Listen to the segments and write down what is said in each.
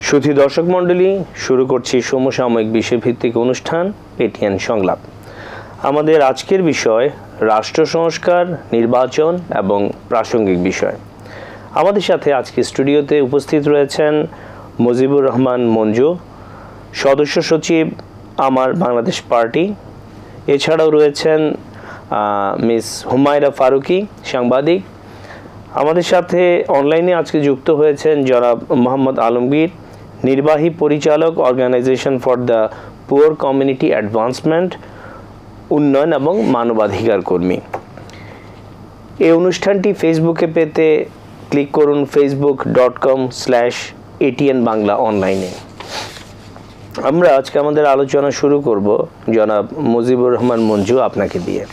সুধী দর্শক মণ্ডলী, শুরু করছি সমসাময়িক বিষয়ভিত্তিক অনুষ্ঠান এটিএন সংলাপ। আমাদের আজকের বিষয় রাষ্ট্র সংস্কার, নির্বাচন এবং প্রাসঙ্গিক বিষয়। আমাদের সাথে আজকে স্টুডিওতে উপস্থিত রয়েছেন মুজিবুর রহমান মঞ্জু, সদস্য সচিব আমার বাংলাদেশ পার্টি। এছাড়াও রয়েছেন মিস হুমায়রা ফারুকি, সাংবাদিক। আমাদের সাথে অনলাইনে আজকে যুক্ত হয়েছেন জনাব মোহাম্মদ আলমগীর, নির্বাহী পরিচালক, Organization for the Poor Community Advancement, উন্নয়ন এবং মানবাধিকার কর্মী। এই অনুষ্ঠানটি ফেসবুকে পেতে ক্লিক করুন facebook.com/ATN বাংলা অনলাইনে। আমরা আজকে আমাদের আলোচনা শুরু করব জনাব মুজিবুর রহমান মঞ্জু আপনাকে দিয়ে।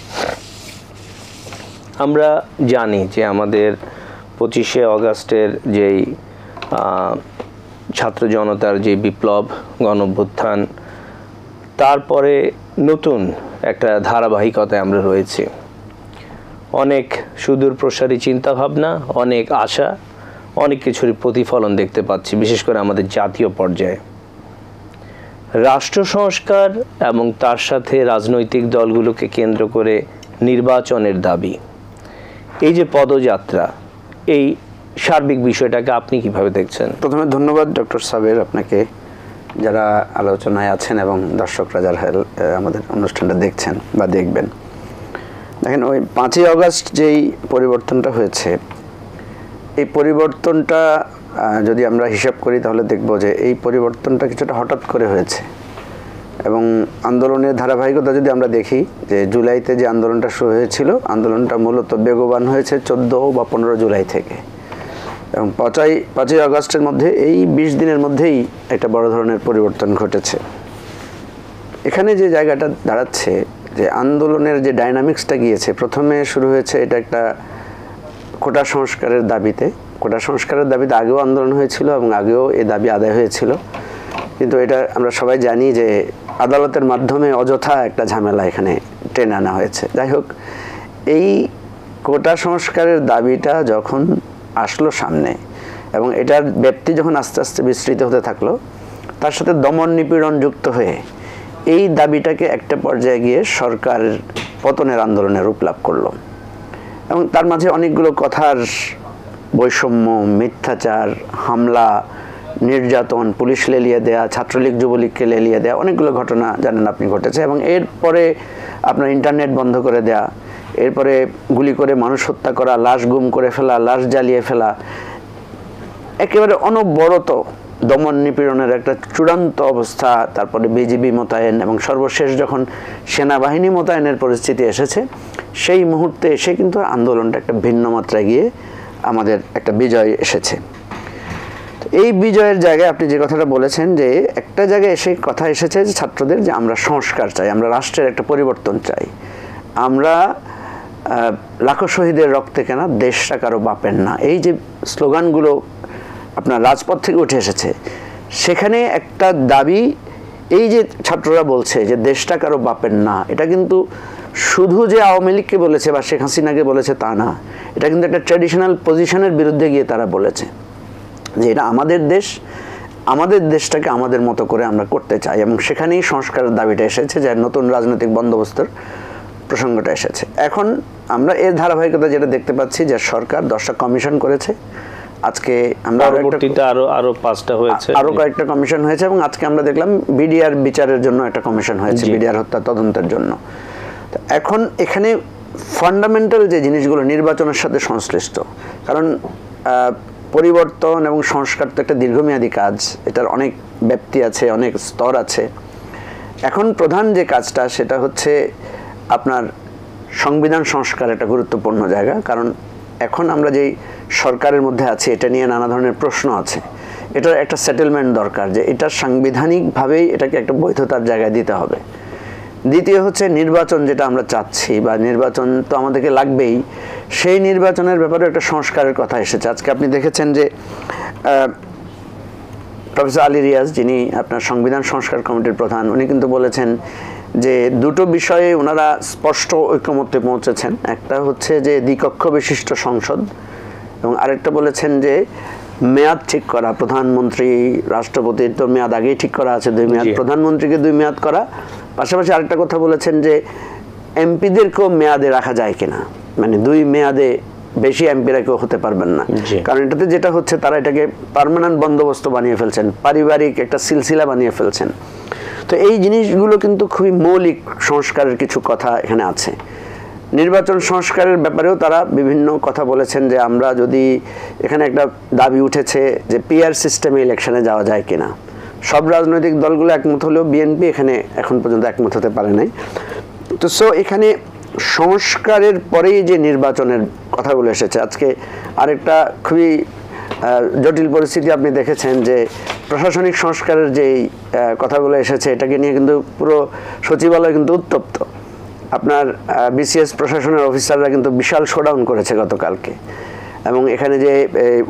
আমরা জানি যে আমাদের 25শে অগাস্টের যেই ছাত্র জনতার যে বিপ্লব, গণঅভ্যুত্থান, তারপরে নতুন একটা ধারাবাহিকতায় আমরা রয়েছি। অনেক সুদূর প্রসারী চিন্তাভাবনা, অনেক আশা, অনেক কিছুর প্রতিফলন দেখতে পাচ্ছি, বিশেষ করে আমাদের জাতীয় পর্যায়ে। রাষ্ট্র সংস্কার এবং তার সাথে রাজনৈতিক দলগুলোকে কেন্দ্র করে নির্বাচনের দাবি, এই যে পদযাত্রা, এই সার্বিক বিষয়টাকে আপনি কিভাবে দেখছেন? প্রথমে ধন্যবাদ ডক্টর সাবের আপনাকে, যারা আলোচনায় আছেন এবং দর্শকরা যারা আমাদের অনুষ্ঠানটা দেখছেন বা দেখবেন। দেখেন, ওই 5ই অগাস্ট যেই পরিবর্তনটা হয়েছে, এই পরিবর্তনটা যদি আমরা হিসাব করি তাহলে দেখব যে এই পরিবর্তনটা কিছুটা হঠাৎ করে হয়েছে। এবং আন্দোলনের ধারাবাহিকতা যদি আমরা দেখি, যে জুলাইতে যে আন্দোলনটা শুরু হয়েছিল, আন্দোলনটা মূলত বেগবান হয়েছে 14 বা 15 জুলাই থেকে, এবং 5ই আগস্টের মধ্যে এই 20 দিনের মধ্যেই একটা বড় ধরনের পরিবর্তন ঘটেছে। এখানে যে জায়গাটা দাঁড়াচ্ছে, যে আন্দোলনের যে ডাইনামিক্সটা গিয়েছে, প্রথমে শুরু হয়েছে এটা একটা কোটা সংস্কারের দাবিতে। কোটা সংস্কারের দাবিতে আগেও আন্দোলন হয়েছিল এবং আগেও এই দাবি আদায় হয়েছিল, কিন্তু এটা আমরা সবাই জানি যে আদালতের মাধ্যমে অযথা একটা ঝামেলা এখানে টেনে আনা হয়েছে। যাই হোক, এই কোটা সংস্কারের দাবিটা যখন আসলো সামনে এবং এটার ব্যাপ্তি যখন আস্তে আস্তে বিস্তৃত হতে থাকলো, তার সাথে দমন নিপীড়ন যুক্ত হয়ে এই দাবিটাকে একটা পর্যায়ে গিয়ে সরকারের পতনের আন্দোলনে রূপ লাভ করলো। এবং তার মাঝে অনেকগুলো কথার বৈষম্য, মিথ্যাচার, হামলা, নির্যাতন, পুলিশ লেলিয়ে দেয়া, ছাত্রলীগ যুবলীগকে লেলিয়ে দেয়া, অনেকগুলো ঘটনা জানেন আপনি ঘটেছে। এবং এরপরে আপনার ইন্টারনেট বন্ধ করে দেয়া, এরপরে গুলি করে মানুষ হত্যা করা, লাশ গুম করে ফেলা, লাশ জ্বালিয়ে ফেলা, একেবারে অনবরত দমন নিপীড়নের একটা চূড়ান্ত অবস্থা। তারপরে বিজিবি মোতায়েন এবং সর্বশেষ যখন সেনাবাহিনী মোতায়েনের পরিস্থিতি এসেছে, সেই মুহূর্তে এসে কিন্তু আন্দোলনটা একটা ভিন্ন মাত্রায় গিয়ে আমাদের একটা বিজয় এসেছে। এই বিজয়ের জায়গায় আপনি যে কথাটা বলেছেন, যে একটা জায়গায় এসে কথা এসেছে যে ছাত্রদের, যে আমরা সংস্কার চাই, আমরা রাষ্ট্রের একটা পরিবর্তন চাই, আমরা লাখো শহীদের রক্তে কেনা দেশটা কারো বাপের না, এই যে স্লোগানগুলো আপনার রাজপথ থেকে উঠে এসেছে, সেখানে একটা দাবি, এই যে ছাত্ররা বলছে যে দেশটা কারো বাপের না, এটা কিন্তু শুধু যে আওয়ামী লীগকে বলেছে বা শেখ হাসিনাকে বলেছে তা না, এটা কিন্তু একটা ট্র্যাডিশনাল পজিশনের বিরুদ্ধে গিয়ে তারা বলেছে যে এটা আমাদের দেশ, আমাদের দেশটাকে আমাদের মতো করে আমরা করতে চাই। এবং সেখানেই সংস্কারের দাবিটা এসেছে, যে নতুন রাজনৈতিক বন্দোবস্তের প্রসঙ্গটা এসেছে। এখন আমরা এর ধারাবাহিকতা যেটা দেখতে পাচ্ছি, যে সরকার 10টা কমিশন করেছে। আজকে আমরা আরো 5টা হয়েছে, আরো কয়েকটা কমিশন হয়েছে, এবং আজকে আমরা দেখলাম বিডিআর বিচারের জন্য একটা কমিশন হয়েছে, বিডিআর হত্যা তদন্তের জন্য। এখন এখানে ফান্ডামেন্টাল যে জিনিসগুলো নির্বাচনের সাথে সংশ্লিষ্ট, কারণ পরিবর্তন এবং সংস্কার তো একটা দীর্ঘমেয়াদী কাজ, এটার অনেক ব্যাপ্তি আছে, অনেক স্তর আছে। এখন প্রধান যে কাজটা, সেটা হচ্ছে আপনার সংবিধান সংস্কার, একটা গুরুত্বপূর্ণ জায়গা। কারণ এখন আমরা যেই সরকারের মধ্যে আছি, এটা নিয়ে নানা ধরনের প্রশ্ন আছে, এটার একটা সেটেলমেন্ট দরকার, যে এটা সাংবিধানিকভাবেই এটাকে একটা বৈধতার জায়গায় দিতে হবে। দ্বিতীয় হচ্ছে নির্বাচন, যেটা আমরা চাচ্ছি, বা নির্বাচন তো আমাদেরকে লাগবেই, সেই নির্বাচনের ব্যাপারে একটা সংস্কারের কথা এসেছে। আজকে আপনি দেখেছেন যে প্রফেসর আলী রিয়াজ, যিনি আপনার সংবিধান সংস্কার কমিটির প্রধান, উনি কিন্তু বলেছেন যে দুটো বিষয়ে ওনারা স্পষ্ট ঐকমত্যে পৌঁছেছেন। একটা হচ্ছে যে দ্বিকক্ষ বিশিষ্ট সংসদ, এবং আরেকটা বলেছেন যে মেয়াদ ঠিক করা, প্রধানমন্ত্রী রাষ্ট্রপতির তো মেয়াদ আগেই ঠিক করা আছে 2 মেয়াদ, প্রধানমন্ত্রীকে 2 মেয়াদ করা, পাশাপাশি আরেকটা কথা বলেছেন যে এমপিদেরকেও মেয়াদে রাখা যায় কিনা, মানে 2 মেয়াদে বেশি এমপিরা কেউ হতে পারবেন না, কারণ এটাতে যেটা হচ্ছে তারা এটাকে পার্মানেন্ট বন্দোবস্ত বানিয়ে ফেলছেন, পারিবারিক একটা সিলসিলা বানিয়ে ফেলছেন। তো এই জিনিসগুলো কিন্তু খুবই মৌলিক সংস্কারের কিছু কথা এখানে আছে। নির্বাচন সংস্কারের ব্যাপারেও তারা বিভিন্ন কথা বলেছেন যে আমরা যদি, এখানে একটা দাবি উঠেছে যে পিআর সিস্টেমে ইলেকশনে যাওয়া যায় কিনা। সব রাজনৈতিক দলগুলো একমত হলেও বিএনপি এখানে এখন পর্যন্ত একমত হতে পারে নাই। তো এখানে সংস্কারের পরেই যে নির্বাচনের কথাগুলো এসেছে, আজকে আরেকটা খুবই জটিল পরিস্থিতি আপনি দেখেছেন যে প্রশাসনিক সংস্কারের যেই কথাগুলো এসেছে এটাকে নিয়ে কিন্তু পুরো সচিবালয় কিন্তু উত্তপ্ত। আপনার বিসিএস প্রশাসনের অফিসাররা কিন্তু বিশাল শোডাউন করেছে গতকালকে, এবং এখানে যে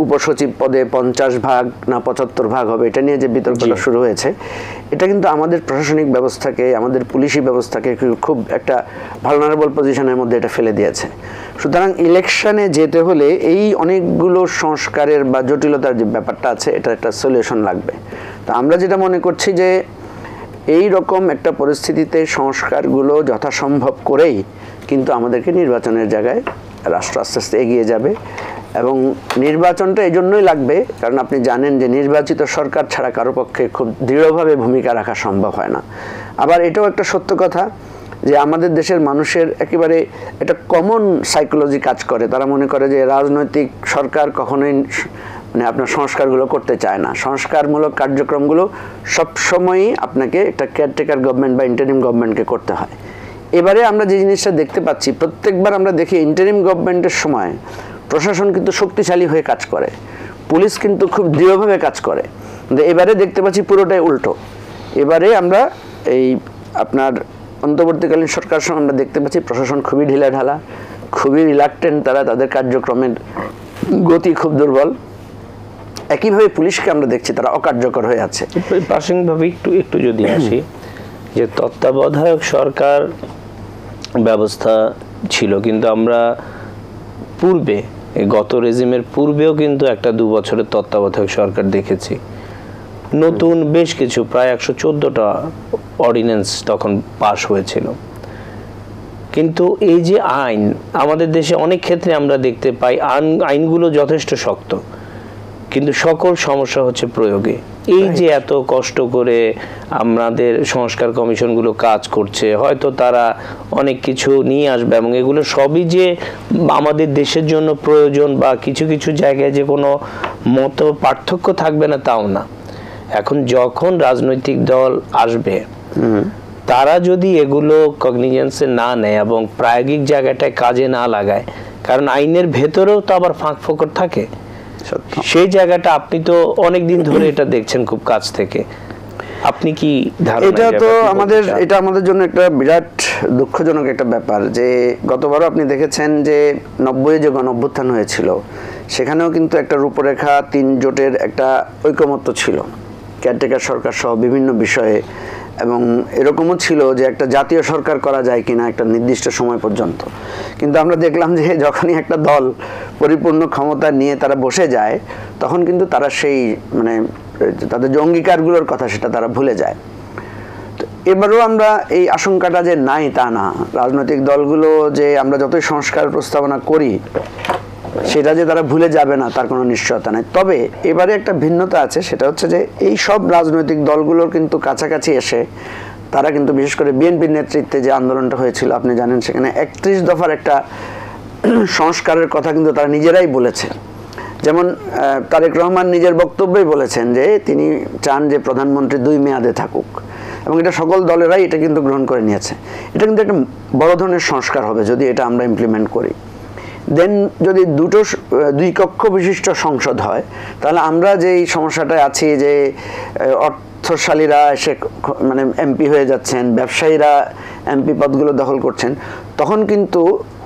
উপসচিব পদে 50 ভাগ না 75 ভাগ হবে এটা নিয়ে যে বিতর্কটা শুরু হয়েছে, এটা কিন্তু আমাদের প্রশাসনিক ব্যবস্থাকে, আমাদের পুলিশি ব্যবস্থাকে খুব একটা ভালনারেবল পজিশনের মধ্যে এটা ফেলে দিয়েছে। সুতরাং ইলেকশনে যেতে হলে এই অনেকগুলো সংস্কারের বা জটিলতার যে ব্যাপারটা আছে এটা একটা সলিউশন লাগবে। তো আমরা যেটা মনে করছি যে এই রকম একটা পরিস্থিতিতে সংস্কারগুলো যথাসম্ভব করেই কিন্তু আমাদেরকে নির্বাচনের জায়গায় রাষ্ট্র আস্তে আস্তে এগিয়ে যাবে। এবং নির্বাচনটা এই জন্যই লাগবে কারণ আপনি জানেন যে নির্বাচিত সরকার ছাড়া কারো পক্ষে খুব দৃঢ়ভাবে ভূমিকা রাখা সম্ভব হয় না। আবার এটাও একটা সত্য কথা যে আমাদের দেশের মানুষের একেবারে এটা কমন সাইকোলজি কাজ করে, তারা মনে করে যে রাজনৈতিক সরকার কখনোই মানে আপনার সংস্কারগুলো করতে চায় না, সংস্কারমূলক কার্যক্রমগুলো সবসময়ই আপনাকে একটা কেয়ারটেকার গভর্নমেন্ট বা ইন্টারিম গভর্নমেন্টকে করতে হয়। এবারে আমরা যে জিনিসটা দেখতে পাচ্ছি, প্রত্যেকবার আমরা দেখি ইন্টারিম গভর্নমেন্টের সময় প্রশাসন কিন্তু শক্তিশালী হয়ে কাজ করে, পুলিশ কিন্তু খুব দৃঢ়ভাবে কাজ করে, কিন্তু এবারে দেখতে পাচ্ছি পুরোটাই উল্টো। এবারে আমরা এই আপনার অন্তর্বর্তীকালীন সরকার সময় আমরা দেখতে পাচ্ছি প্রশাসন খুবই ঢিলাঢালা, খুবই রিলাক্টেন্ট, তারা তাদের কার্যক্রমের গতি খুব দুর্বল। একইভাবে পুলিশকে আমরা দেখছি তারা অকার্যকর হয়ে আছে। প্রাসঙ্গিকভাবে একটু যদি আসি যে তত্ত্বাবধায়ক সরকার ব্যবস্থা ছিল, কিন্তু আমরা পূর্বে গত রেজিমের পূর্বেও কিন্তু একটা 2 বছরের তত্ত্বাবধায়ক সরকার দেখেছি। নতুন বেশ কিছু প্রায় 114টা অর্ডিন্যান্স তখন পাশ হয়েছিল, কিন্তু এই যে আইন আমাদের দেশে অনেক ক্ষেত্রে আমরা দেখতে পাই আইনগুলো যথেষ্ট শক্ত, কিন্তু সকল সমস্যা হচ্ছে প্রয়োগে। এই যে এত কষ্ট করে আমাদের সংস্কার কমিশনগুলো কাজ করছে, হয়তো তারা অনেক কিছু নিয়ে আসবে এবং এগুলো সবই যে আমাদের দেশের জন্য প্রয়োজন বা কিছু কিছু জায়গায় যে কোনো মত পার্থক্য থাকবে না তাও না। এখন যখন রাজনৈতিক দল আসবে তারা যদি এগুলো কগনিজেন্সে না নেয় এবং প্রায়োগিক জায়গাটায় কাজে না লাগায়, কারণ আইনের ভেতরেও তো আবার ফাঁক ফোকর থাকে, সেই জায়গাটা আপনি তো অনেকদিন ধরে এটা দেখছেন খুব কাছ থেকে, আপনি কি ধারণা? এটা তো আমাদের জন্য একটা বিরাট দুঃখজনক একটা ব্যাপার যে গতবারও আপনি দেখেছেন যে 90-এ যে গণঅভ্যুত্থান হয়েছিল সেখানেও কিন্তু একটা রূপরেখা 3 জোটের একটা ঐকমত্য ছিল কেয়ারটেকার সরকার সহ বিভিন্ন বিষয়ে, এবং এরকমও ছিল যে একটা জাতীয় সরকার করা যায় কিনা একটা নির্দিষ্ট সময় পর্যন্ত। কিন্তু আমরা দেখলাম যে যখনই একটা দল পরিপূর্ণ ক্ষমতা নিয়ে তারা বসে যায় তখন কিন্তু তারা সেই মানে তাদের যে অঙ্গীকারগুলোর কথা সেটা তারা ভুলে যায়। তো এবারও আমরা এই আশঙ্কাটা যে নাই তা না, রাজনৈতিক দলগুলো যে আমরা যতই সংস্কার প্রস্তাবনা করি সেটা যে তারা ভুলে যাবে না তার কোনো নিশ্চয়তা নেই। তবে এবারে একটা ভিন্নতা আছে, সেটা হচ্ছে যে এই সব রাজনৈতিক দলগুলোর কিন্তু কাছাকাছি এসে তারা কিন্তু বিশেষ করে বিএনপির নেতৃত্বে যে আন্দোলনটা হয়েছিল আপনি জানেন, সেখানে 31 দফার একটা সংস্কারের কথা কিন্তু তারা নিজেরাই বলেছে। যেমন তারেক রহমান নিজের বক্তব্যেই বলেছেন যে তিনি চান যে প্রধানমন্ত্রী 2 মেয়াদে থাকুক, এবং এটা সকল দলেরাই এটা কিন্তু গ্রহণ করে নিয়েছে। এটা কিন্তু একটা বড় ধরনের সংস্কার হবে যদি এটা আমরা ইমপ্লিমেন্ট করি। দেন যদি 2 কক্ষ বিশিষ্ট সংসদ হয় তাহলে আমরা যেই সমস্যাটায় আছি যে অর্থশালীরা এসে মানে এমপি হয়ে যাচ্ছেন, ব্যবসায়ীরা এমপি পদগুলো দখল করছেন, তখন কিন্তু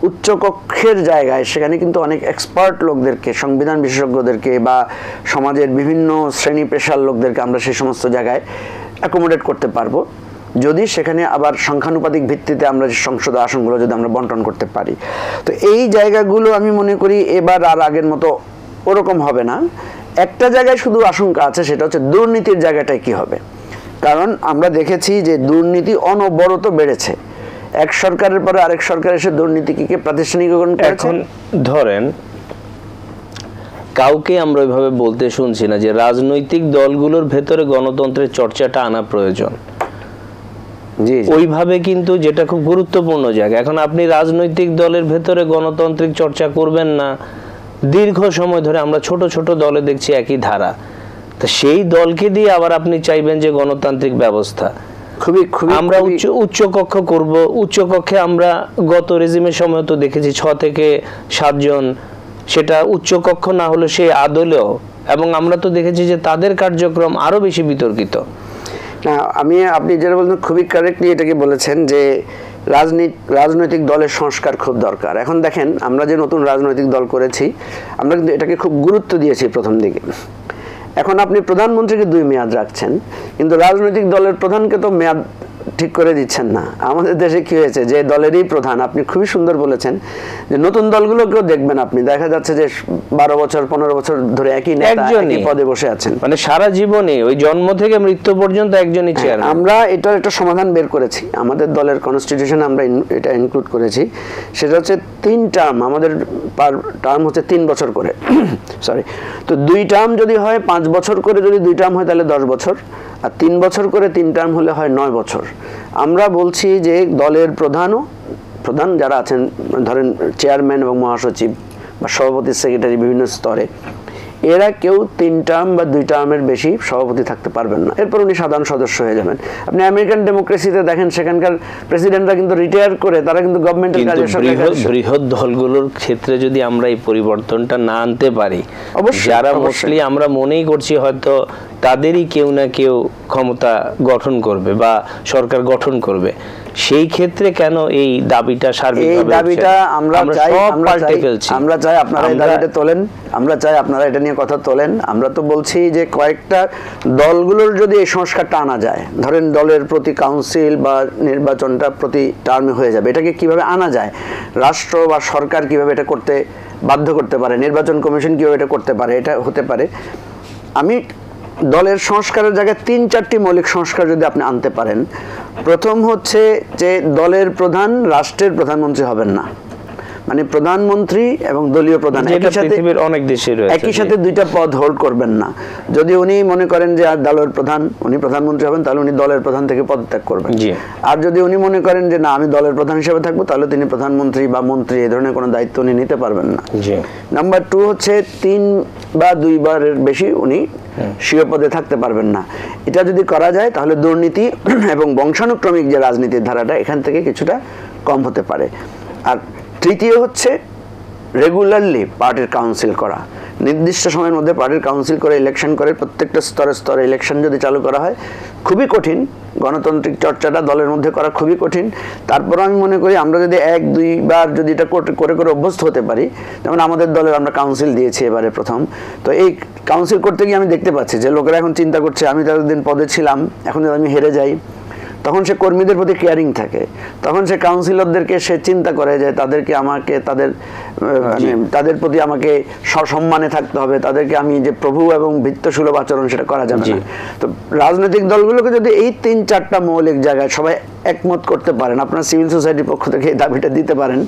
উচ্চকক্ষের জায়গায় সেখানে কিন্তু অনেক এক্সপার্ট লোকদেরকে, সংবিধান বিশেষজ্ঞদেরকে বা সমাজের বিভিন্ন শ্রেণী পেশার লোকদেরকে আমরা সেই সমস্ত জায়গায় অ্যাকোমোডেট করতে পারবো যদি সেখানে আবার সংখ্যানুপাতিক ভিত্তিতে আমরা যে সংসদ আসনগুলো যদি আমরা বন্টন করতে পারি। তো এই জায়গাগুলো আমি মনে করি এবার আর আগের মতো ওরকম হবে না, একটা জায়গায় শুধু আশঙ্কা আছে, সেটা হচ্ছে দুর্নীতির জায়গাটায় কি হবে। কারণ আমরা দেখেছি যে দুর্নীতি অনবরত বেড়েছে, এক সরকারের পরে আরেক সরকার এসে দুর্নীতিকে প্রাতিষ্ঠানিকরণ করেছে। এখন ধরেন কাউকে আমরা ওইভাবে বলতে শুনছি না যে রাজনৈতিক দলগুলোর ভেতরে গণতন্ত্রের চর্চাটা আনা প্রয়োজন। জি, ওইভাবে কিন্তু, যেটা খুব গুরুত্বপূর্ণ জায়গা। এখন আপনি রাজনৈতিক দলের ভেতরে গণতান্ত্রিক চর্চা করবেন না, দীর্ঘ সময় ধরে আমরা ছোট ছোট দলে দেখছি একই ধারা, তো সেই দলকে দিয়ে আবার আপনি চাইবেন যে গণতান্ত্রিক ব্যবস্থা। খুবই খুবই আমরা উচ্চ কক্ষ করব, উচ্চ কক্ষে আমরা গত রেজিমের সময় তো দেখেছি 6 থেকে 7 জন, সেটা উচ্চ কক্ষ না হলে সে আদলেও, এবং আমরা তো দেখেছি যে তাদের কার্যক্রম আরো বেশি বিতর্কিত। না, আপনি যেটা বলছেন খুবই কারেক্টলি এটাকে বলেছেন যে রাজনৈতিক দলের সংস্কার খুব দরকার। এখন দেখেন, আমরা যে নতুন রাজনৈতিক দল করেছি, আমরা কিন্তু এটাকে খুব গুরুত্ব দিয়েছি প্রথম দিকে। এখন আপনি প্রধানমন্ত্রীকে 2 মেয়াদ রাখছেন, কিন্তু রাজনৈতিক দলের প্রধানকে তো মেয়াদ ঠিক করে দিচ্ছেন না। আমাদের দেশে কি হয়েছে, যে দলেরই প্রধান, আপনি খুবই সুন্দর বলেছেন যে নতুন দলগুলোকেও দেখবেন, আপনি দেখা যাচ্ছে যে 12 বছর 15 বছর ধরে একই নেতা একই পদে বসে আছেন, মানে সারা জীবনে ওই জন্ম থেকে মৃত্যু পর্যন্ত একজনই চেয়ারম্যান। আমরা এটার একটা সমাধান বের করেছি, আমাদের দলের কনস্টিটিউশনে আমরা এটা ইনক্লুড করেছি। সেটা হচ্ছে 3 টার্ম, আমাদের পার টার্ম হচ্ছে 3 বছর করে, সরি, তো 2 টার্ম যদি হয়, 5 বছর করে যদি 2 টার্ম হয় তাহলে 10 বছর, আর 3 বছর করে 3 টার্ম হলে হয় 9 বছর। আমরা বলছি যে দলের প্রধান যারা আছেন, ধরেন চেয়ারম্যান এবং মহাসচিব বা সভাপতি, সেক্রেটারি, বিভিন্ন স্তরে, এরা কেউ 3 টার্ম বা 2 টার্মের বেশি সভাপতি থাকতে পারবেন না, এরপর উনি সাধারণ সদস্য হয়ে যাবেন। আপনি আমেরিকান ডেমোক্রেসিতে দেখেন, সেখানকার প্রেসিডেন্টরা কিন্তু রিটায়ার করে তারা কিন্তু গভর্নমেন্টের কাজে, বৃহৎ দলগুলোর ক্ষেত্রে যদি আমরা এই পরিবর্তনটা না আনতে পারি, যারা মোস্টলি আমরা মনেই করছি হয়তো তাদেরই কেউ না কেউ ক্ষমতা গঠন করবে বা সরকার গঠন করবে, সেই ক্ষেত্রে কেন এই দাবিটা সার্বিকভাবে, এই দাবিটা আমরা চাই আপনারা এই দাবিটা তোলেন, আমরা চাই আপনারা এটা নিয়ে কথা তোলেন। আমরা তো বলছি যে কয়েকটা দলগুলোর যদি এই সংস্কারটা আনা যায়, ধরেন দলের প্রতি কাউন্সিল বা নির্বাচনটা প্রতি টার্মে হয়ে যাবে, এটাকে কিভাবে আনা যায়, রাষ্ট্র বা সরকার কিভাবে এটা করতে বাধ্য করতে পারে, নির্বাচন কমিশন কিভাবে এটা করতে পারে, এটা হতে পারে। আমি দলের সংস্কারের জায়গায় 3-4টি মৌলিক সংস্কার যদি আপনি আনতে পারেন। প্রথম হচ্ছে যে দলের প্রধান রাষ্ট্রের প্রধানমন্ত্রী হবেন না, মানে প্রধানমন্ত্রী এবং দলীয় প্রধান একই সাথে 2টা পদ হোল্ড করবেন না। যদি উনি মনে করেন যে আর দলের প্রধান, উনি প্রধানমন্ত্রী হবেন, তাহলে উনি দলের প্রধান থেকে পদত্যাগ করবেন। আর যদি উনি মনে করেন যে না, আমি দলের প্রধান হিসেবে থাকবো, তাহলে তিনি প্রধানমন্ত্রী বা মন্ত্রী এই ধরনের কোনো দায়িত্ব উনি নিতে পারবেন না। নাম্বার 2 হচ্ছে 3 বা 2 বারের বেশি উনি স্বীয় পদে থাকতে পারবেন না। এটা যদি করা যায়, তাহলে দুর্নীতি এবং বংশানুক্রমিক যে রাজনীতির ধারাটা, এখান থেকে কিছুটা কম হতে পারে। আর তৃতীয় হচ্ছে রেগুলারলি পার্টির কাউন্সিল করা, নির্দিষ্ট সময়ের মধ্যে পার্টির কাউন্সিল করে ইলেকশন করে, প্রত্যেকটা স্তরে ইলেকশন যদি চালু করা হয়, খুবই কঠিন, গণতান্ত্রিক চর্চাটা দলের মধ্যে করা খুবই কঠিন। তারপর আমি মনে করি আমরা যদি 1-2 বার যদি এটা করে অভ্যস্ত হতে পারি, যেমন আমাদের দলের আমরা কাউন্সিল দিয়েছি এবারে প্রথম, তো এই কাউন্সিল করতে গিয়ে আমি দেখতে পাচ্ছি যে লোকেরা এখন চিন্তা করছে, আমি ততদিন পদে ছিলাম, এখন যদি আমি হেরে যাই, তখন সে কর্মীদের প্রতি কেয়ারিং থাকে, তখন সে কাউন্সিলরদেরকে সে চিন্তা করে যে তাদেরকে আমাকে তাদের প্রতি আমাকে সসম্মানে থাকতে হবে, তাদেরকে আমি যে প্রভু এবং ভিত্তসুলভ আচরণ সেটা করা যাবে না। তো রাজনৈতিক দলগুলোকে যদি এই 3-4টা মৌলিক জায়গায় সবাই একমত করতে পারেন, আপনার সিভিল সোসাইটির পক্ষ থেকে এই দাবিটা দিতে পারেন,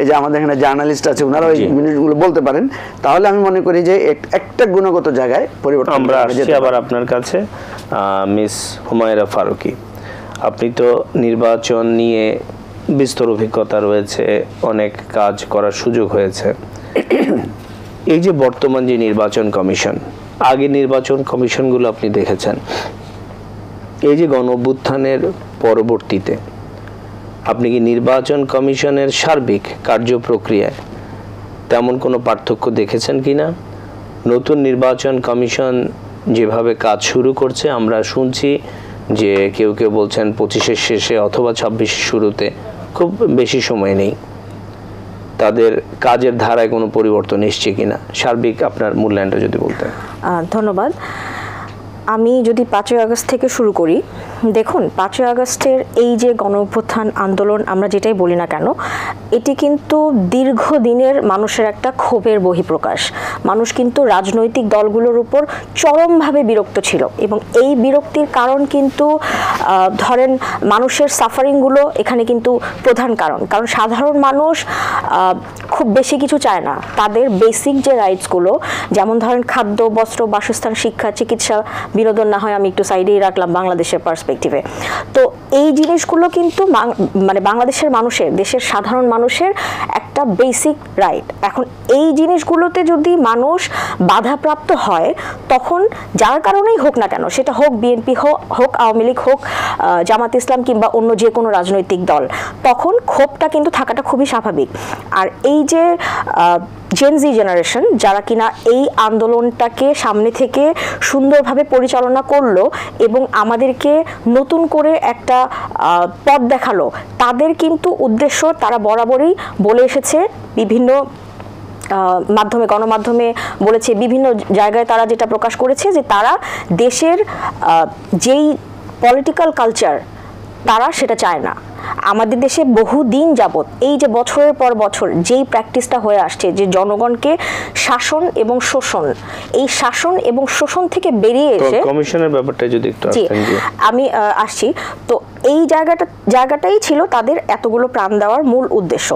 এই যে আমাদের এখানে জার্নালিস্ট আছে ওনারা ওই জিনিসগুলো বলতে পারেন, তাহলে আমি মনে করি যে একটা গুণগত জায়গায় পরিবর্তন। আমরা আসছি আবার আপনার কাছে, মিস হুমায়রা ফারুকী, আপনি তো নির্বাচন নিয়ে বিস্তর অভিজ্ঞতা রয়েছে, অনেক কাজ করার সুযোগ হয়েছে। এই যে বর্তমান যে নির্বাচন কমিশন, আগে নির্বাচন কমিশনগুলো আপনি দেখেছেন, এই যে গণঅভ্যুত্থানের পরবর্তীতে আপনি কি নির্বাচন কমিশনের সার্বিক কার্যপ্রক্রিয়ায় তেমন কোনো পার্থক্য দেখেছেন কিনা? নতুন নির্বাচন কমিশন যেভাবে কাজ শুরু করছে, আমরা শুনছি যে কেউ কেউ বলছেন 25-এর শেষে অথবা 26-এর শুরুতে, খুব বেশি সময় নেই, তাদের কাজের ধারায় কোনো পরিবর্তন এসছে কিনা, সার্বিক আপনার মূল্যায়নটা যদি বলতেন। ধন্যবাদ। আমি যদি 5ই আগস্ট থেকে শুরু করি, দেখুন 5ই আগস্টের এই যে গণঅভ্যুত্থান আন্দোলন আমরা যেটাই বলি না কেন, এটি কিন্তু দীর্ঘদিনের মানুষের একটা ক্ষোভের বহিঃপ্রকাশ। মানুষ কিন্তু রাজনৈতিক দলগুলোর উপর চরমভাবে বিরক্ত ছিল এবং এই বিরক্তির কারণ কিন্তু ধরেন মানুষের সাফারিংগুলো এখানে কিন্তু প্রধান কারণ। কারণ সাধারণ মানুষ খুব বেশি কিছু চায় না, তাদের বেসিক যে রাইটসগুলো যেমন ধরেন খাদ্য, বস্ত্র, বাসস্থান, শিক্ষা, চিকিৎসা, বিনোদন না হয় আমি একটু সাইডেই রাখলাম বাংলাদেশের পার্সপেক্টিভে, তো এই জিনিসগুলো কিন্তু মানে বাংলাদেশের মানুষের, দেশের সাধারণ মানুষের একটা বেসিক রাইট। এখন এই জিনিসগুলোতে যদি মানুষ বাধাপ্রাপ্ত হয় তখন যার কারণেই হোক না কেন, সেটা হোক বিএনপি হোক আওয়ামী লীগ হোক জামাত ইসলাম কিংবা অন্য যে কোনো রাজনৈতিক দল, তখন ক্ষোভটা কিন্তু থাকাটা খুবই স্বাভাবিক। আর এই যে জেনজি জেনারেশন যারা কিনা এই আন্দোলনটাকে সামনে থেকে সুন্দরভাবে পরিচালনা করলো এবং আমাদেরকে নতুন করে একটা পথ দেখালো, তাদের কিন্তু উদ্দেশ্য তারা বরাবরই বলে এসেছে, বিভিন্ন মাধ্যমে, গণমাধ্যমে বলেছে, বিভিন্ন জায়গায় তারা যেটা প্রকাশ করেছে যে তারা দেশের যেই পলিটিক্যাল কালচার তারা সেটা চায় না। আমাদের দেশে বহুদিন যাবত এই যে বছরের পর বছর যেই প্র্যাকটিসটা হয়ে আসছে যে জনগণকে শাসন এবং শোষণ, এই শাসন এবং শোষণ থেকে বেরিয়ে এসে কমিশনের ব্যাপারটা যদি একটু আমি আসছি, তো এই জায়গাটাই ছিল তাদের এতগুলো প্রাণ দেওয়ার মূল উদ্দেশ্য।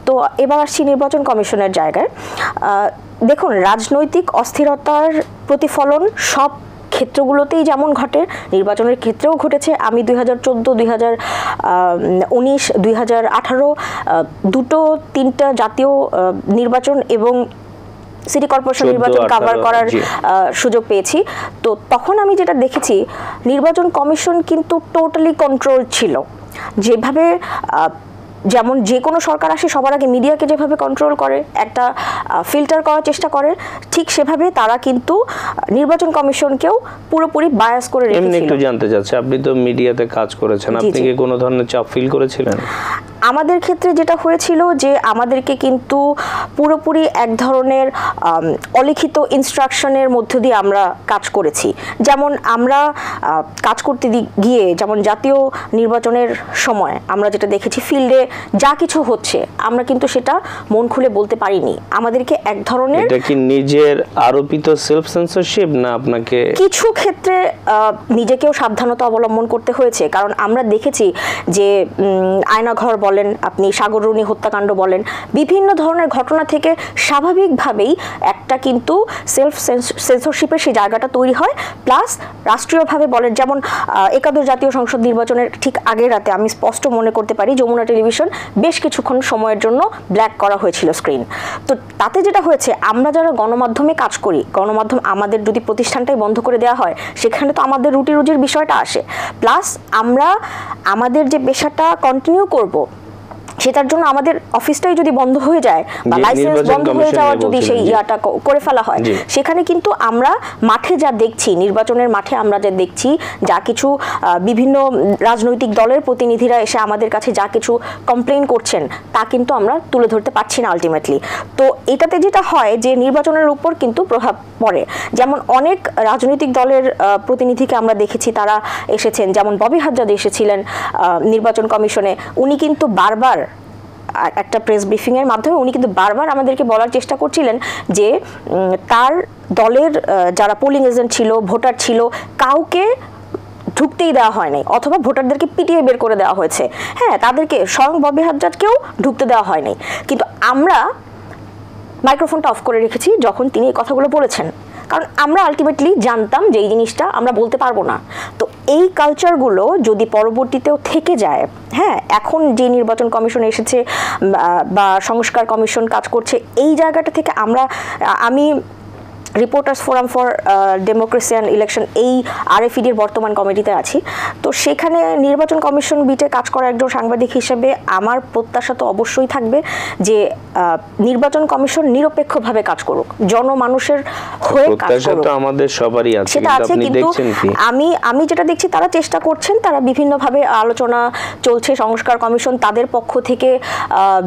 তো এবার আসছি নির্বাচন কমিশনের জায়গায়। দেখুন, রাজনৈতিক অস্থিরতার প্রতিফলন সব ক্ষেত্রগুলোতেই যেমন ঘটে, নির্বাচনের ক্ষেত্রেও ঘটেছে। আমি 2014, 2019, 2018 দুটো তিনটা জাতীয় নির্বাচন এবং সিটি কর্পোরেশন নির্বাচন কভার করার সুযোগ পেয়েছি। তো তখন আমি যেটা দেখেছি, নির্বাচন কমিশন কিন্তু টোটালি কন্ট্রোল ছিল। যেভাবে যেমন যে কোনো সরকার আসে সবার আগে মিডিয়াকে যেভাবে কন্ট্রোল করে, একটা ফিল্টার করার চেষ্টা করে, ঠিক সেভাবে তারা কিন্তু নির্বাচন কমিশনকেও পুরোপুরি বায়াস করে রেখেছিল। এমনি একটু জানতে চাচ্ছি, আপনি তো মিডিয়াতে কাজ করেছেন, আপনি কি কোনো ধরনের চাপ ফিল করেছিলেন? আমাদের ক্ষেত্রে যেটা হয়েছিল যে আমাদেরকে কিন্তু পুরোপুরি এক ধরনের অলিখিত ইনস্ট্রাকশনের মধ্য দিয়ে আমরা কাজ করেছি। যেমন আমরা কাজ করতে গিয়ে, যেমন জাতীয় নির্বাচনের সময় আমরা যেটা দেখেছি, ফিল্ডে যা কিছু হচ্ছে আমরা কিন্তু সেটা মন খুলে বলতে পারিনি। আমাদেরকে এক ধরনের, এটা কি নিজের আরোপিত সেলফ সেন্সরশিপ, না আপনাকে কিছু ক্ষেত্রে নিজেকেও সাবধানতা অবলম্বন করতে হয়েছে? কারণ আমরা দেখেছি যে আয়নাঘর বলেন, আপনি সাগররুনি হত্যাকাণ্ড বলেন, বিভিন্ন ধরনের ঘটনা থেকে স্বাভাবিকভাবেই একটা কিন্তু সেলফ সেন্সরশিপের সেই জায়গাটা তৈরি হয়। প্লাস রাষ্ট্রীয়ভাবে বলেন, যেমন একাদশ জাতীয় সংসদ নির্বাচনের ঠিক আগের রাতে আমি স্পষ্ট মনে করতে পারি যমুনা টেলিভিশন বেশ কিছুক্ষণ সময়ের জন্য ব্ল্যাক করা হয়েছিল স্ক্রিন। তো তাতে যেটা হয়েছে, আমরা যারা গণমাধ্যমে কাজ করি, গণমাধ্যম আমাদের যদি প্রতিষ্ঠানটাই বন্ধ করে দেওয়া হয়, সেখানে তো আমাদের রুটি রুজির বিষয়টা আসে। প্লাস আমরা আমাদের যে পেশাটা কন্টিনিউ করব, সেটার জন্য আমাদের অফিসটাই যদি বন্ধ হয়ে যায় বা লাইসেন্স বন্ধ হয়ে যাওয়ার যদি সেই ইয়াটা করে ফেলা হয়, সেখানে কিন্তু আমরা মাঠে যা দেখছি, নির্বাচনের মাঠে আমরা যা দেখছি, যা কিছু বিভিন্ন রাজনৈতিক দলের প্রতিনিধিরা এসে আমাদের কাছে যা কিছু কমপ্লেইন করছেন, তা কিন্তু আমরা তুলে ধরতে পারছি না আলটিমেটলি। তো এটাতে যেটা হয় যে নির্বাচনের উপর কিন্তু প্রভাব পড়ে। যেমন অনেক রাজনৈতিক দলের প্রতিনিধিকে আমরা দেখেছি, তারা এসেছেন, যেমন ববি হাজ্জাদ এসেছিলেন নির্বাচন কমিশনে। উনি কিন্তু বারবার একটা প্রেস ব্রিফিংয়ের মাধ্যমে উনি কিন্তু বারবার আমাদেরকে বলার চেষ্টা করছিলেন যে তার দলের যারা পোলিং এজেন্ট ছিল, ভোটার ছিল, কাউকে ঢুকতেই দেওয়া হয় নাই, অথবা ভোটারদেরকে পিটিয়ে বের করে দেওয়া হয়েছে। হ্যাঁ, তাদেরকে, স্বয়ং ববি হাজ্জাদকেও ঢুকতে দেওয়া হয় নাই। কিন্তু আমরা মাইক্রোফোনটা অফ করে রেখেছি যখন তিনি এই কথাগুলো বলেছেন, কারণ আমরা আলটিমেটলি জানতাম যে এই জিনিসটা আমরা বলতে পারবো না। তো এই কালচারগুলো যদি পরবর্তীতেও থেকে যায়, হ্যাঁ, এখন যে নির্বাচন কমিশন এসেছে বা সংস্কার কমিশন কাজ করছে, এই জায়গাটা থেকে আমি reporters forum for democracy and election, এই আরএফইডির বর্তমান কমিটিতে আছি। তো সেখানে নির্বাচন কমিশন বিটে কাজ করা একজন সাংবাদিক হিসেবে আমার প্রত্যাশা তো অবশ্যই থাকবে যে নির্বাচন কমিশন নিরপেক্ষভাবে কাজ করুক, জনমানুষের হয়ে কাজ করুক। আমাদের সবারই আছে, সেটা আছে, কিন্তু আমি যেটা দেখছি তারা চেষ্টা করছেন, তারা বিভিন্নভাবে আলোচনা চলছে, সংস্কার কমিশন তাদের পক্ষ থেকে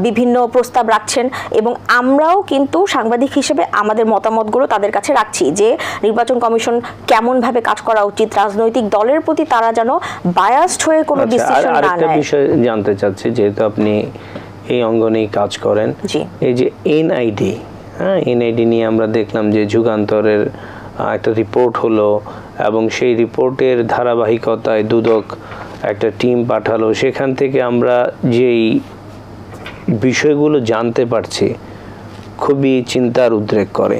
বিভিন্ন প্রস্তাব রাখছেন এবং আমরাও কিন্তু সাংবাদিক হিসেবে আমাদের মতামতগুলো তাদের আপনাদের কাছে রাখছি যে নির্বাচন কমিশন কেমনভাবে কাজ করা উচিত, রাজনৈতিক দলের প্রতি তারা যেন বায়াসড হয়ে কোনো ডিসিশন না আরেকটা নেয়। বিষয় জানতে চাচ্ছি, যেহেতু আপনি এই অঙ্গনেই কাজ করেন, এই যে এনআইডি, হ্যাঁ, এনআইডি নিয়ে আমরা দেখলাম যে যুগান্তরের একটা রিপোর্ট হলো এবং সেই রিপোর্টের ধারাবাহিকতায় দুদক একটা টিম পাঠালো। সেখান থেকে আমরা যেই বিষয়গুলো জানতে পারছি খুবই চিন্তার উদ্রেক করে।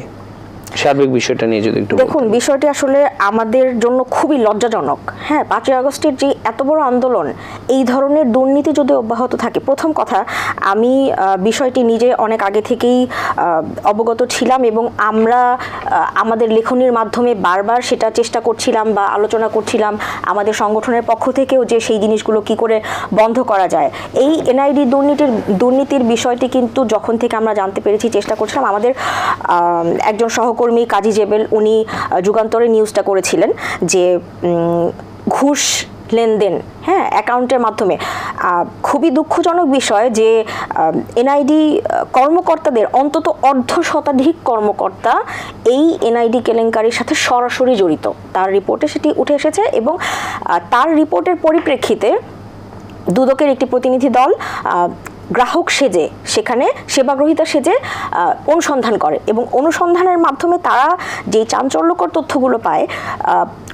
সার্বিক বিষয়টা নিয়ে যদি একটু দেখুন, বিষয়টি আসলে আমাদের জন্য খুবই লজ্জাজনক। হ্যাঁ, 5ই আগস্টের যে এত বড় আন্দোলন, এই ধরনের দুর্নীতি যদি অব্যাহত থাকে, প্রথম কথা আমি বিষয়টি নিজে অনেক আগে থেকেই অবগত ছিলাম এবং আমরা আমাদের লেখনীর মাধ্যমে বারবার সেটা চেষ্টা করছিলাম বা আলোচনা করছিলাম আমাদের সংগঠনের পক্ষ থেকেও, যে সেই জিনিসগুলো কি করে বন্ধ করা যায়। এই এনআইডি দুর্নীতির বিষয়টি কিন্তু যখন থেকে আমরা জানতে পেরেছি, চেষ্টা করছিলাম, আমাদের একজন সহকর্মী কাজী জেবেল উনি যুগান্তরে নিউজটা করেছিলেন যে ঘুষ লেনদেন, হ্যাঁ, অ্যাকাউন্টের মাধ্যমে। খুবই দুঃখজনক বিষয় যে এনআইডি কর্মকর্তাদের অন্তত অর্ধশতাধিক কর্মকর্তা এই এনআইডি কেলেঙ্কারির সাথে সরাসরি জড়িত। তার রিপোর্টে সেটি উঠে এসেছে এবং তার রিপোর্টের পরিপ্রেক্ষিতে দুদকের একটি প্রতিনিধি দল গ্রাহক সেজে, সেখানে সেবাগ্রহীতা সেজে অনুসন্ধান করে এবং অনুসন্ধানের মাধ্যমে তারা যে চাঞ্চল্যকর তথ্যগুলো পায়,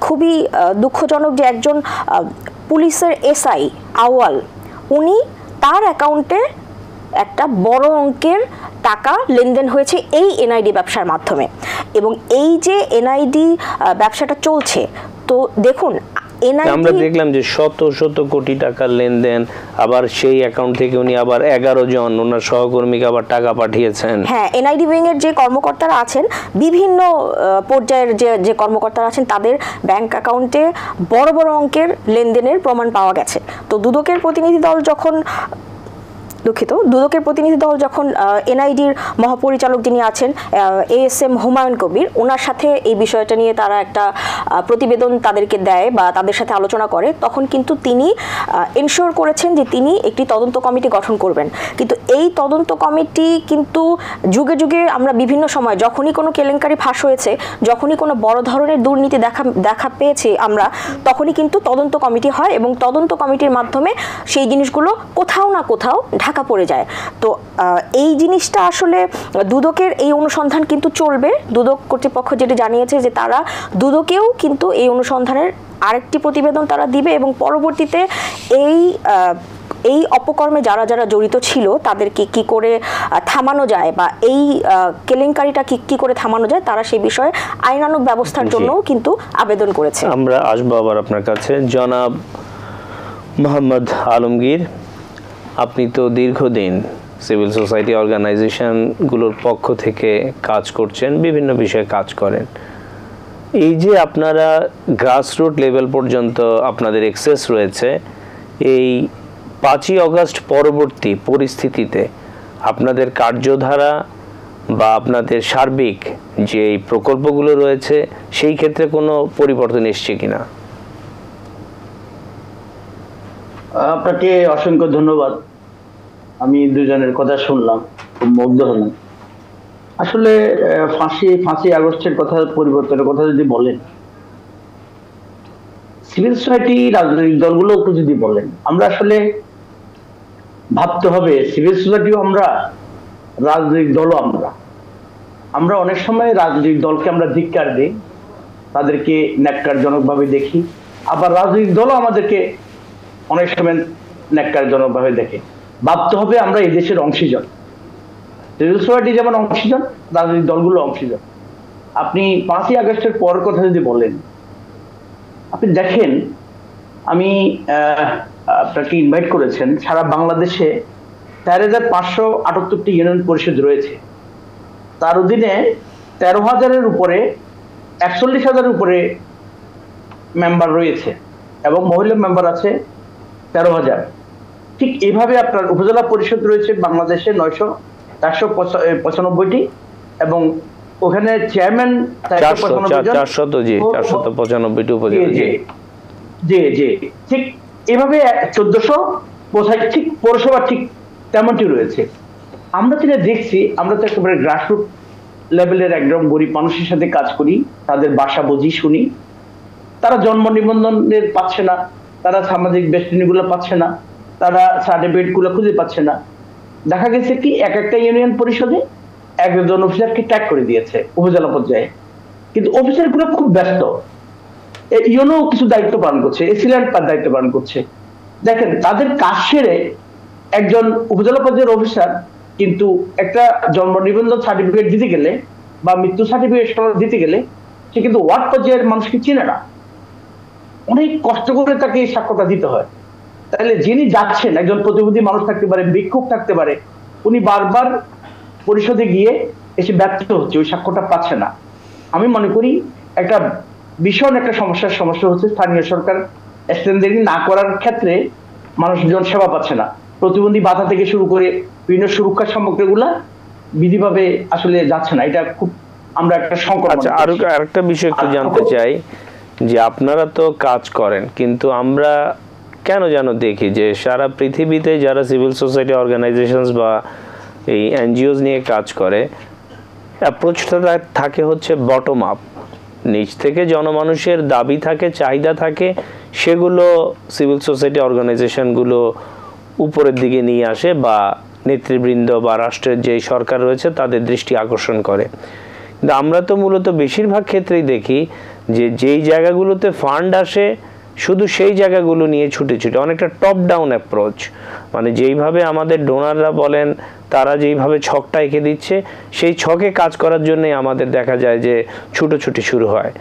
খুবই দুঃখজনক যে একজন পুলিশের এসআই আউয়াল, উনি তার অ্যাকাউন্টে একটা বড় অঙ্কের টাকা লেনদেন হয়েছে এই এনআইডি ব্যবসার মাধ্যমে। এবং এই যে এনআইডি ব্যবসাটা চলছে, তো দেখুন আমরা দেখলাম যে শত শত কোটি টাকার লেনদেন, আবার সেই অ্যাকাউন্ট থেকে উনি আবার 11 জন ওনার সহকর্মীকে আবার টাকা পাঠিয়েছেন। হ্যাঁ, এনআইডি উইং এর যে কর্মকর্তারা আছেন, বিভিন্ন পর্যায়ের যে কর্মকর্তারা আছেন, তাদের ব্যাংক অ্যাকাউন্টে বড় বড় অঙ্কের লেনদেনের প্রমাণ পাওয়া গেছে। তো দুদকের প্রতিনিধি দল যখন এনআইডির মহাপরিচালক যিনি আছেন ASM হুমায়ুন কবির, ওনার সাথে এই বিষয়টা নিয়ে তারা একটা প্রতিবেদন তাদেরকে দেয় বা তাদের সাথে আলোচনা করে, তখন কিন্তু তিনি এনশিওর করেছেন যে তিনি একটি তদন্ত কমিটি গঠন করবেন। কিন্তু এই তদন্ত কমিটি কিন্তু যুগে যুগে আমরা বিভিন্ন সময় যখনই কোনো কেলেঙ্কারি ফাঁস হয়েছে, যখনই কোনো বড় ধরনের দুর্নীতি দেখা পেয়েছি আমরা, তখনই কিন্তু তদন্ত কমিটি হয় এবং তদন্ত কমিটির মাধ্যমে সেই জিনিসগুলো কোথাও না কোথাও ঢাকা পড়ে যায়। তো এই জিনিসটা আসলে দুদকের এই অনুসন্ধান কিন্তু চলবে। দুদক কর্তৃপক্ষ যেটা জানিয়েছে যে তারা দুদকেও কিন্তু এই অনুসন্ধানের আরেকটি প্রতিবেদন তারা দিবে এবং পরবর্তীতে এই অপকর্মে যারা যারা জড়িত ছিল তাদেরকে কি করে থামানো যায় বা এই কেলেঙ্কারিটা কি করে থামানো যায়, তারা সেই বিষয়ে আইনানুগ ব্যবস্থার জন্য কিন্তু আবেদন করেছে। আমরা আসবো আবার আপনার কাছে। জনাব মোহাম্মদ আলমগীর, আপনি তো দীর্ঘদিন সিভিল সোসাইটি অর্গানাইজেশনগুলোর পক্ষ থেকে কাজ করছেন, বিভিন্ন বিষয়ে কাজ করেন। এই যে আপনারা গ্রাসরুট লেভেল পর্যন্ত আপনাদের অ্যাক্সেস রয়েছে, এই 5ই আগস্ট পরবর্তী পরিস্থিতিতে আপনাদের কার্যধারা বা আপনাদের সার্বিক যে প্রকল্পগুলো রয়েছে, সেই ক্ষেত্রে কোনো পরিবর্তন এসছে কিনা? আপনাকে অসংখ্য ধন্যবাদ। আমি দুজনের কথা শুনলাম, খুব মুগ্ধ হলাম। আসলে 5ই আগস্টের কথা, পরিবর্তনের কথা যদি বলেন, সিভিল সোসাইটি রাজনৈতিক দলগুলোকে যদি বলেন, আমরা আসলে ভাবতে হবে সিভিল সোসাইটিও আমরা, রাজনৈতিক দলও আমরা অনেক সময় রাজনৈতিক দলকে আমরা ধিক্কার দিই, তাদেরকে ন্যাক্কারজনকভাবে দেখি, আবার রাজনৈতিক দলও আমাদেরকে অনেক সময় ন্যাক্কারজনকভাবে দেখে। ভাবতে হবে আমরা এই দেশের অংশীজন, সিভিল সোসাইটি যেমন অংশীজন, রাজনৈতিক দলগুলো অংশীজন। আপনি 5ই আগস্টের পর কথা যদি বলেন, আপনি দেখেন, আমি আপনাকে ইনভাইট করেছেন, সারা বাংলাদেশে 4,578টি ইউনিয়ন পরিষদ রয়েছে। তার অধীনে 13,000-এর উপরে, 41,000-এর উপরে মেম্বার রয়েছে এবং মহিলা মেম্বার আছে 13,000। ঠিক এইভাবে আপনার উপজেলা পরিষদ রয়েছে বাংলাদেশে 495টি এবং ওখানে চেয়ারম্যান 495টি উপজেলা। জি, ঠিক এভাবে 1400 কোথায় ঠিক পৌরসভা ঠিক তেমনটি রয়েছে। আমরা যেটা দেখছি, আমরা তো একেবারে গ্রাসরুট লেভেলের একদম গরিব মানুষের সাথে কাজ করি, তাদের বাসা বুঝি, শুনি। তারা জন্ম নিবন্ধনের পাচ্ছে না, তারা সামাজিক বেষ্টনীগুলো পাচ্ছে না, তারা সার্টিফিকেট গুলো খুঁজে পাচ্ছে না। দেখা গেছে কি এক একটা ইউনিয়ন পরিষদে একজন অফিসারকে ট্যাগ করে দিয়েছে উপজেলা পর্যায়ে, কিন্তু অফিসার গুলো খুব ব্যস্ত, ইউনো কিছু দায়িত্ব পালন করছে, এসিল্যান্ড তার দায়িত্ব পালন করছে। দেখেন তাদের কাজ সেরে একজন উপজেলা পর্যায়ের অফিসার কিন্তু একটা জন্ম নিবন্ধন সার্টিফিকেট দিতে গেলে বা মৃত্যু সার্টিফিকেট দিতে গেলে সে কিন্তু ওয়ার্ড পর্যায়ের মানুষকে চিনে না, অনেক কষ্ট করে তাকে এই সাক্ষ্যটা দিতে হয়। তাহলে যিনি যাচ্ছেন একজন প্রতিবন্ধী মানুষ থাকতে পারে, ভিক্ষুক থাকতে পারে, উনি বারবার পরিষদে গিয়ে এসে ব্যর্থ হচ্ছে, ওই সাক্ষ্যটা পাচ্ছে না। আমি মনে করি একটা ভীষণ একটা সমস্যা হচ্ছে স্থানীয় সরকার স্ট্যান্ডার্ডিং না করার ক্ষেত্রে মানুষজন সেবা পাচ্ছে না। প্রতিবন্ধী ভাতা থেকে শুরু করে বিভিন্ন সুরক্ষা সামগ্রীগুলা বিধিভাবে আসলে যাচ্ছে না, এটা খুব আমরা একটা সংকট। আচ্ছা, আরো আরেকটা বিষয় একটু জানতে চাই যে আপনারা তো কাজ করেন, কিন্তু আমরা কেন যেন দেখি যে সারা পৃথিবীতে যারা সিভিল সোসাইটি অর্গানাইজেশনস বা এই এনজিওস নিয়ে কাজ করে, অ্যাপ্রোচটা থাকে হচ্ছে বটম আপ, নিচ থেকে জনমানুষের দাবি থাকে, চাহিদা থাকে, সেগুলো সিভিল সোসাইটি অর্গানাইজেশনগুলো উপরের দিকে নিয়ে আসে বা নেতৃবৃন্দ বা রাষ্ট্রের যে সরকার রয়েছে তাদের দৃষ্টি আকর্ষণ করে। কিন্তু আমরা তো মূলত বেশিরভাগ ক্ষেত্রেই দেখি যে যেই জায়গাগুলোতে ফান্ড আসে শুধু সেই জায়গাগুলো নিয়ে ছুটে অনেকটা টপ ডাউন অ্যাপ্রোচ, মানে যেইভাবে আমাদের ডোনাররা বলেন তারা যেইভাবে ছকটা এঁকে দিচ্ছে সেই ছকে কাজ করার জন্যই আমাদের দেখা যায় যে ছুটোছুটি শুরু হয়।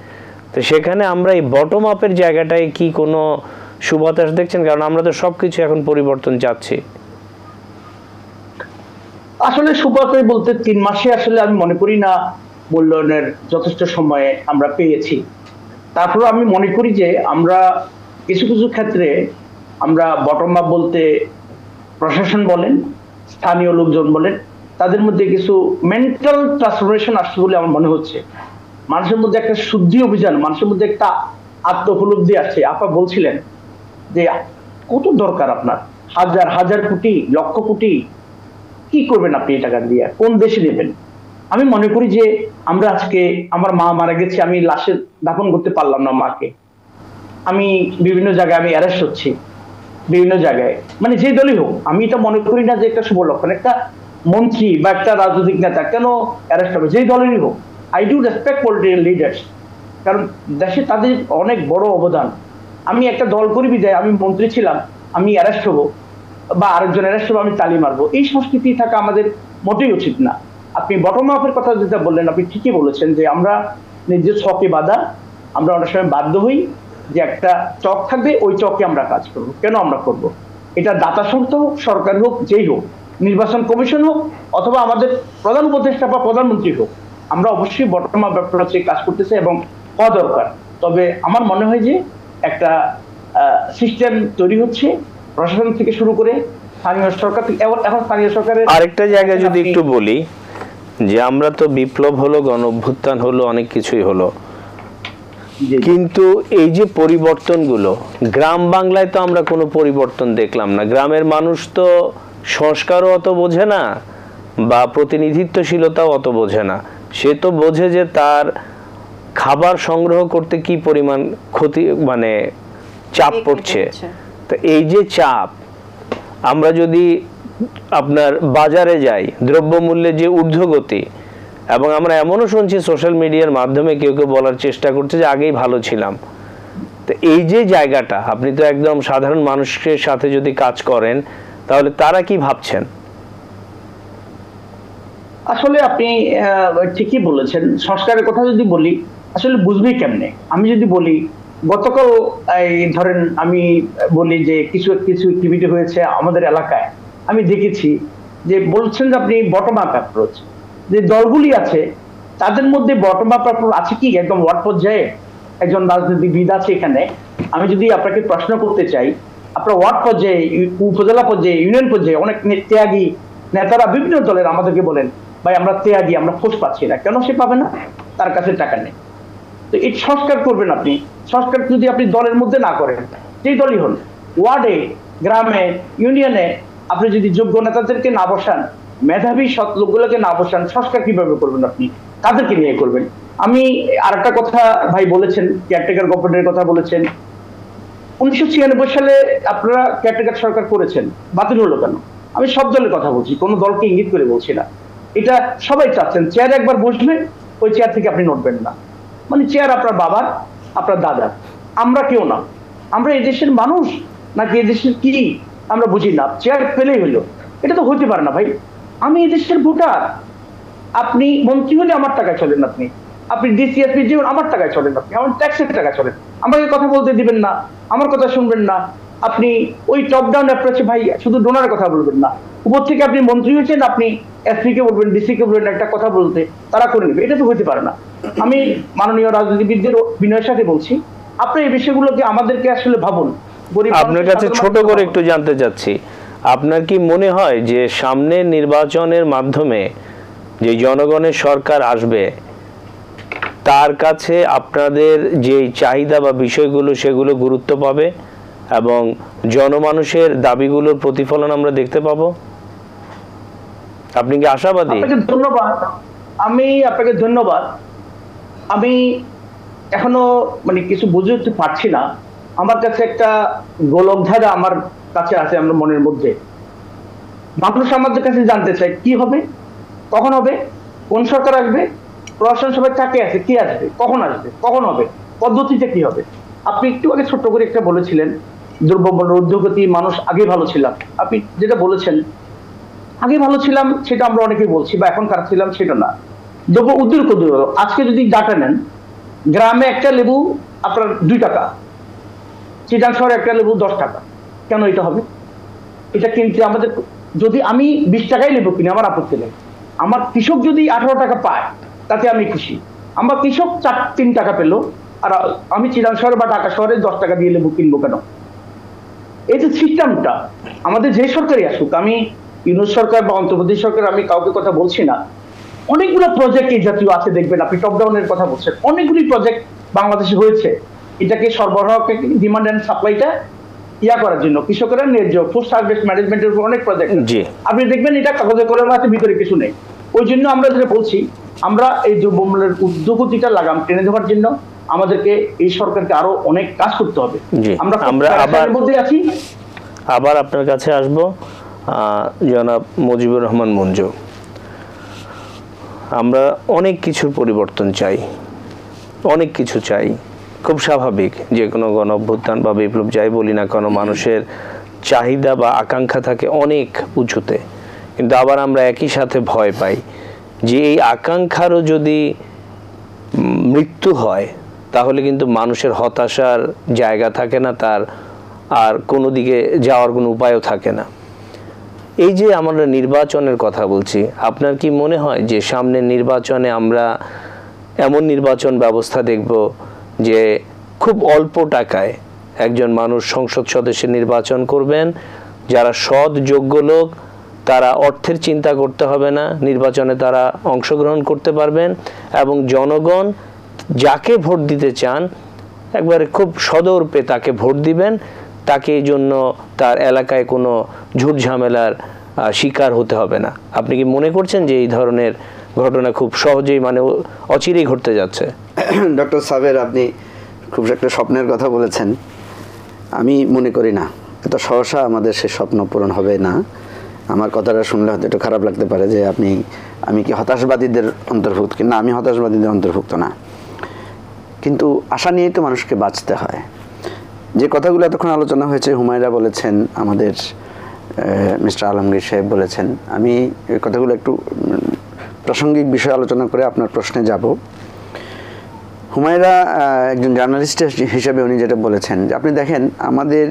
তো সেখানে আমরা এই বটম আপের জায়গাটায় কি কোনো সুবাতাস দেখছেন? কারণ আমরা তো সবকিছু এখন পরিবর্তন চাচ্ছি। আসলে সুবাতাস বলতে 3 মাসে আসলে আমি মনে করি না মূল্যায়নের যথেষ্ট সময়ে আমরা পেয়েছি। তারপর আমি মনে করি যে আমরা কিছু কিছু ক্ষেত্রে আমরা বটম আপ বলতে প্রশাসন বলেন, স্থানীয় লোকজন বলেন, তাদের মধ্যে কিছু মেন্টাল ট্রান্সফরমেশন আসছে বলে আমার মনে হচ্ছে। মানুষের মধ্যে একটা শুদ্ধি অভিযান, মানুষের মধ্যে একটা আত্ম উপলব্ধি আসছে। আপা বলছিলেন যে কত দরকার আপনার, হাজার হাজার কোটি, লক্ষ কোটি, কি করবেন আপনি এই টাকা দিয়ে, কোন দেশে নেবেন? আমি মনে করি যে আমরা আজকে, আমার মা মারা গেছে, আমি লাশে দাফন করতে পারলাম না মাকে, আমি বিভিন্ন জায়গায় আমি অ্যারেস্ট হচ্ছি, বিভিন্ন জায়গায়, মানে যে দলই হোক, আমি এটা মনে করি না যে একটা শুভ লক্ষণ। একটা মন্ত্রী বা একটা রাজনৈতিক নেতা কেন অ্যারেস্ট হবে, যেই দলেরই হোক। I do respect political leaders, কারণ দেশে তাদের অনেক বড় অবদান। আমি একটা দল করি বিদায় আমি মন্ত্রী ছিলাম, আমি অ্যারেস্ট হবো বা আরেকজন অ্যারেস্ট হবো, আমি তালি মারবো, এই সংস্কৃতি থাকা আমাদের মোটেই উচিত না। আপনি বটম আপের কথা যেটা বললেন, আপনি ঠিকই বলেছেন যে আমরা নিজের ছকে বাঁধা, আমরা অনেক সময় বাধ্য হই যে একটা চক থাকবে, ওই চকে আমরা কাজ করবো। কেন আমরা করব? এটা দাতা সংস্থা হোক, সরকার হোক, যেই হোক, নির্বাচন কমিশন হোক, অথবা আমাদের প্রধান উপদেষ্টা বা প্রধানমন্ত্রী হোক, আমরা অবশ্যই বটম আপ অ্যাপ্রোচে কাজ করতেছি এবং হওয়া দরকার। তবে আমার মনে হয় যে একটা সিস্টেম তৈরি হচ্ছে প্রশাসন থেকে শুরু করে স্থানীয় সরকার থেকে। এখন স্থানীয় সরকারের আরেকটা জায়গায় যদি একটু বলি যে আমরা তো বিপ্লব হলো, গণ অভ্যুত্থান হলো, অনেক কিছুই হলো, কিন্তু এই যে পরিবর্তনগুলো গ্রাম বাংলায় তো আমরা কোনো পরিবর্তন দেখলাম না। গ্রামের মানুষ তো সংস্কারও অত বোঝে না বা প্রতিনিধিত্বশীলতাও অত বোঝে না। সে তো বোঝে যে তার খাবার সংগ্রহ করতে কি পরিমাণ ক্ষতি, মানে চাপ পড়ছে। তো এই যে চাপ, আমরা যদি আপনার বাজারে যাই, দ্রব্যমূল্যের যে ঊর্ধ্বগতি, এবং আমরা এমনও শুনছি সোশ্যাল মিডিয়ার মাধ্যমে কেউ কেউ বলার চেষ্টা করছে যে আগেই ভালো ছিলাম। তো এই যে জায়গাটা, আপনি তো একদম সাধারণ মানুষের সাথে যদি কাজ করেন, তাহলে তারা কি ভাবছেন? আসলে আপনি ঠিকই বলেছেন। সংস্কারের কথা যদি বলি, আসলে বুঝবি কেমনে? আমি যদি বলি, গতকাল এই ধরেন আমি বলি যে কিছু অ্যাক্টিভিটি হয়েছে আমাদের এলাকায়, আমি দেখেছি যে বলছেন যে আপনি বটম আপ অ্যাপ্রোচ, যে দলগুলি আছে তাদের মধ্যে বটম আপ অ্যাপ্রোচ আছে কি একদম ওয়ার্ড পর্যায়ে? একজন রাজনীতিবিদ আছে এখানে, আমি যদি আপনাকে প্রশ্ন করতে চাই, আপনার ওয়ার্ড পর্যায়ে, উপজেলা পর্যায়ে, ইউনিয়ন পর্যায়ে অনেক ত্যাগী নেতারা বিভিন্ন দলের আমাদেরকে বলেন, ভাই আমরা ত্যাগী, আমরা খোঁজ পাচ্ছি না। কেন সে পাবে না? তার কাছে টাকা নেই। তো এই সংস্কার করবেন আপনি, সংস্কার যদি আপনি দলের মধ্যে না করেন, যেই দলই হন, ওয়ার্ডে, গ্রামে, ইউনিয়নে আপনি যদি যোগ্য নেতাদেরকে না বসান, মেধাবী সৎ লোকগুলোকে না বসান, সংস্কার কিভাবে করবেন আপনি? তাদেরকে নিয়ে করবেন। আমি আরেকটা কথা ভাই বলেছেন, কেয়ারটেকার গভর্নমেন্টের কথা বলেছেন। 1996 সালে আপনারা কেয়ারটেকার সরকার করেছেন, বাতিল হলো কেন? আমি সব দলের কথা বলছি, কোনো দলকে ইঙ্গিত করে বলছি না। এটা সবাই চাচ্ছেন, চেয়ারে একবার বসলে ওই চেয়ার থেকে আপনি নড়বেন না। মানে চেয়ার আপনার বাবার, আপনার দাদার, আমরা কেউ না। আমরা এই দেশের মানুষ নাকি এই দেশের কি আমরা বুঝি না, চেয়ার পেলেই হলো। এটা তো হতে পারে না ভাই। আমি এই দেশের ভোটার, আপনি মন্ত্রী হলে আমার টাকায় চলেন, আপনি ডিসিএসপি জীবন আমার টাকায় চলেন, আপনি আমার ট্যাক্সের টাকায় চলেন, আমাকে কথা বলতে দিবেন না, আমার কথা শুনবেন না। আপনি ওই টপ ডাউন অ্যাপ্রোচে ভাই শুধু ডোনারের কথা বলবেন না, উপর থেকে আপনি মন্ত্রী হয়েছেন, আপনি এসপি কে বলবেন, ডিসি কে বলবেন একটা কথা বলতে, তারা করে নেবে। এটা তো হতে পারে না। আমি মাননীয় রাজনীতিবিদদের বিনয়ের সাথে বলছি, আপনি এই বিষয়গুলোকে আমাদেরকে আসলে ভাবুন। আপনার কাছে ছোট করে একটু জানতে চাচ্ছি, আপনার কি মনে হয় যে সামনে নির্বাচনের মাধ্যমে যে জনগণের সরকার আসবে তার কাছে আপনাদের যে চাহিদা বা বিষয়গুলো সেগুলো গুরুত্ব পাবে এবং জনমানুষের দাবিগুলোর প্রতিফলন আমরা দেখতে পাবো? আপনি কি আশাবাদী? আপনাকে ধন্যবাদ। আপনাকে ধন্যবাদ। আমি এখনো মানে কিছু বুঝে উঠতে পারছি না। আমার কাছে একটা গোলকধারা আমার কাছে আছে, আমার মনের মধ্যে। মানুষ আমাদের কাছে জানতে চায় কি হবে, কখন হবে, কোন সরকার আসবে, প্রশাসন সবাই কাকে আছে, কে আসবে, কখন আসবে, কখন হবে, পদ্ধতিতে কি হবে। আপনি একটু আগে ছোট্ট করে একটা বলেছিলেন, দ্রব্যমূল্য ঊর্ধ্বগতি, মানুষ আগে ভালো ছিলাম। আপনি যেটা বলেছেন আগে ভালো ছিলাম, সেটা আমরা অনেকেই বলছি, বা এখন খারাপ ছিলাম সেটা না। দ্রব্য উদ্যোগ আজকে যদি ডাটা নেন, গ্রামে একটা লেবু আপনার 2 টাকা, চিটাং শহরে একটা লেবু 10 টাকা। কেন এটা হবে? এটা কিনতে আমাদের, যদি আমি 20 টাকায় লেবু কিনি আমার আপত্তি নেই। আমার কৃষক যদি 18 টাকা পায় তাতে আমি খুশি। আমার কৃষক 3 টাকা পেলো, আর আমি চিটাং শহরে বা ঢাকা শহরে 10 টাকা দিয়ে লেবু কিনবো কেন? এই যে সিস্টেমটা আমাদের যে সরকারই আসুক, আমি ইউনূস সরকার বা অন্তর্বর্তী সরকার, আমি কাউকে কথা বলছি না, অনেকগুলো প্রজেক্ট এই জাতীয় আছে, দেখবেন আপনি টপ ডাউনের কথা বলছেন, অনেকগুলি প্রজেক্ট বাংলাদেশে হয়েছে এটাকে সরবরাহকে, ডিমান্ড এন্ড সাপ্লাইটা করার জন্য, কৃষকেরা ন্যায্য ফুড সার্ভিস ম্যানেজমেন্টের উপর অনেক প্রজেক্ট। আপনি দেখবেন এটা কাগজে কলমে আছে, ভিতরে কিছু নেই। ওই জন্য আমরা যেটা বলছি, আমরা এই দ্রব্যমূল্যের ঊর্ধ্বগতিটা লাগাম টেনে দেওয়ার জন্য আমাদেরকে এই সরকারকে আরো অনেক কাজ করতে হবে। আমরা আবার আপনার কাছে আসবো। জনাব মুজিবুর রহমান মঞ্জু, আমরা অনেক কিছুর পরিবর্তন চাই, অনেক কিছু চাই, খুব স্বাভাবিক। যে কোনো গণ অভ্যুত্থান বা বিপ্লব যাই বলি না কেন, মানুষের চাহিদা বা আকাঙ্ক্ষা থাকে অনেক উঁচুতে, কিন্তু আবার আমরা একই সাথে ভয় পাই যে এই আকাঙ্ক্ষারও যদি মৃত্যু হয় তাহলে কিন্তু মানুষের হতাশার জায়গা থাকে না, তার আর কোনো দিকে যাওয়ার কোনো উপায়ও থাকে না। এই যে আমরা নির্বাচনের কথা বলছি, আপনার কি মনে হয় যে সামনের নির্বাচনে আমরা এমন নির্বাচন ব্যবস্থা দেখব যে খুব অল্প টাকায় একজন মানুষ সংসদ সদস্যের নির্বাচন করবেন, যারা সৎ যোগ্য লোক, তারা অর্থের চিন্তা করতে হবে না, নির্বাচনে তারা অংশগ্রহণ করতে পারবেন এবং জনগণ যাকে ভোট দিতে চান একবারে খুব সদর্পে তাকে ভোট দিবেন, তাকে এই জন্য তার এলাকায় কোনো ঝুট ঝামেলার শিকার হতে হবে না? আপনি কি মনে করছেন যে এই ধরনের ঘটনা খুব সহজেই মানে অচিরেই ঘটতে যাচ্ছে? ডক্টর সাবের, আপনি খুব একটা স্বপ্নের কথা বলেছেন। আমি মনে করি না এত সহসা আমাদের সে স্বপ্ন পূরণ হবে না। আমার কথাটা শুনলে হয়তো একটু খারাপ লাগতে পারে যে আমি কি হতাশবাদীদের অন্তর্ভুক্ত কিনা। আমি হতাশবাদীদের অন্তর্ভুক্ত না, কিন্তু আশা নিয়েই তো মানুষকে বাঁচতে হয়। যে কথাগুলো এতক্ষণ আলোচনা হয়েছে, হুমায়রা বলেছেন, আমাদের মিস্টার আলমগীর সাহেব বলেছেন, আমি এই কথাগুলো একটু প্রাসঙ্গিক বিষয় আলোচনা করে আপনার প্রশ্নে যাব। হুমায়রা একজন জার্নালিস্ট হিসেবে উনি যেটা বলেছেন যে আপনি দেখেন, আমাদের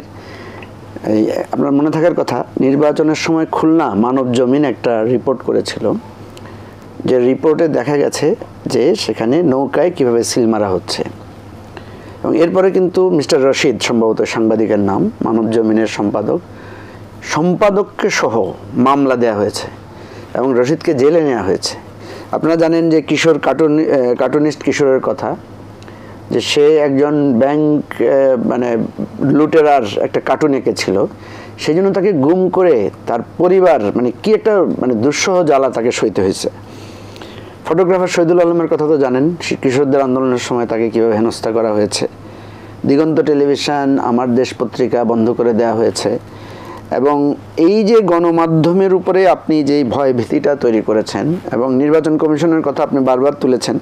এই আপনার মনে থাকার কথা, নির্বাচনের সময় খুলনা মানব জমিন একটা রিপোর্ট করেছিল, যে রিপোর্টে দেখা গেছে যে সেখানে নৌকায় কিভাবে সিল মারা হচ্ছে। এবং এরপরে কিন্তু মিস্টার রশিদ, সম্ভবত সাংবাদিকের নাম, মানব জমিনের সম্পাদককে সহ মামলা দেয়া হয়েছে এবং রশিদকে জেলে নেওয়া হয়েছে। আপনারা জানেন যে কার্টুনিস্ট কিশোরের কথা, যে সে একজন ব্যাংক মানে লুটেরার একটা কার্টুন এঁকেছিল, সেই জন্য তাকে গুম করে তার পরিবার মানে কি একটা মানে দুঃসহ জ্বালা তাকে সইতে হয়েছে। ফটোগ্রাফার শহীদুল আলমের কথা তো জানেন, কিশোরদের আন্দোলনের সময় তাকে কীভাবে হেনস্থা করা হয়েছে। দিগন্ত টেলিভিশন, আমার দেশ পত্রিকা বন্ধ করে দেওয়া হয়েছে। এবং এই যে গণমাধ্যমের উপরে আপনি যেই ভয় ভীতিটা তৈরি করেছেন এবং নির্বাচন কমিশনের কথা আপনি বারবার তুলেছেন,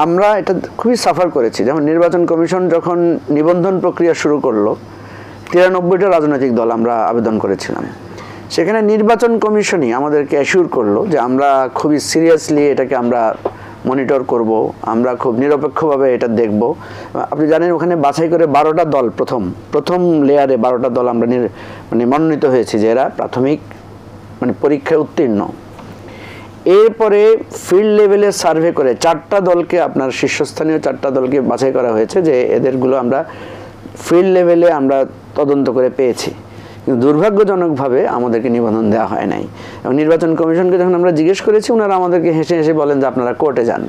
আমরা এটা খুবই সাফার করেছি। যেমন নির্বাচন কমিশন যখন নিবন্ধন প্রক্রিয়া শুরু করলো, 93টা রাজনৈতিক দল আমরা আবেদন করেছিলাম। সেখানে নির্বাচন কমিশনই আমাদেরকে অ্যাসিওর করলো যে আমরা খুবই সিরিয়াসলি এটাকে আমরা মনিটর করব, আমরা খুব নিরপেক্ষভাবে এটা দেখব। আপনি জানেন ওখানে বাছাই করে 12টা দল, প্রথম লেয়ারে 12টা দল আমরা মনোনীত হয়েছি যে এরা প্রাথমিক পরীক্ষায় উত্তীর্ণ। এরপরে ফিল্ড লেভেলে সার্ভে করে 4টা দলকে, আপনার শীর্ষস্থানীয় 4টা দলকে বাছাই করা হয়েছে যে এদেরগুলো আমরা ফিল্ড লেভেলে আমরা তদন্ত করে পেয়েছি। কিন্তু দুর্ভাগ্যজনকভাবে আমাদেরকে নিবন্ধন দেওয়া হয় নাই। এবং নির্বাচন কমিশনকে যখন আমরা জিজ্ঞেস করেছি, ওনারা আমাদেরকে হেসে হেসে বলেন যে আপনারা কোর্টে যান।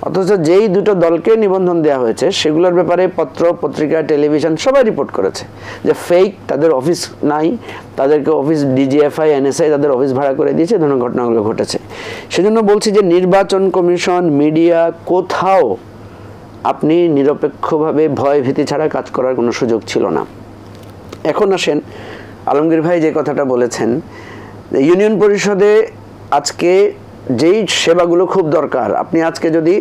অথচ যেই দুটো দলকে নিবন্ধন দেওয়া হয়েছে সেগুলোর ব্যাপারে পত্র পত্রিকা টেলিভিশন সবাই রিপোর্ট করেছে যে ফেক, তাদের অফিস নাই, তাদেরকে অফিস ডিজিএফআই এনএসআই তাদের অফিস ভাড়া করে দিয়েছে, এই ধরনের ঘটনাগুলো ঘটেছে। সেজন্য বলছি যে নির্বাচন কমিশন, মিডিয়া, কোথাও আপনি নিরপেক্ষভাবে ভয় ভীতি ছাড়া কাজ করার কোনো সুযোগ ছিল না। এখন আসেন আলমগীর ভাই যে কথাটা বলেছেন, ইউনিয়ন পরিষদে আজকে যেই সেবাগুলো খুব দরকার, আপনি আজকে যদি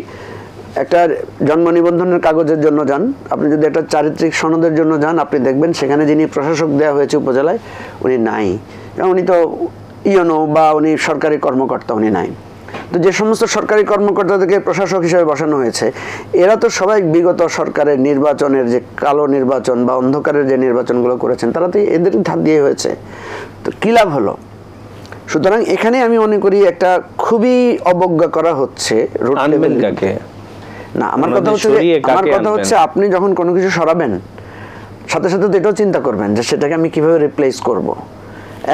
একটা জন্ম নিবন্ধনের কাগজের জন্য যান, আপনি যদি একটা চারিত্রিক সনদের জন্য যান, আপনি দেখবেন সেখানে যিনি প্রশাসক দেওয়া হয়েছে উপজেলায় উনি নাই। উনি তো ইউনো বা উনি সরকারি কর্মকর্তা, উনি নাই। তো যে সমস্ত সরকারি কর্মকর্তাদেরকে প্রশাসক হিসেবে বসানো হয়েছে, এরা তো সবাই বিগত সরকারের নির্বাচনের যে কালো নির্বাচন বা অন্ধকারের যে নির্বাচনগুলো করেছেন, তারা তো এদের ধার দিয়ে হয়েছে। তো কী লাভ হলো? সুতরাং এখানে আমি মনে করি একটা খুবই অবজ্ঞা করা হচ্ছে। না, আমার কথা হচ্ছে আপনি যখন কোনো কিছু সরাবেন, সাথে সাথে তো এটাও চিন্তা করবেন যে সেটাকে আমি কিভাবে রিপ্লেস করব।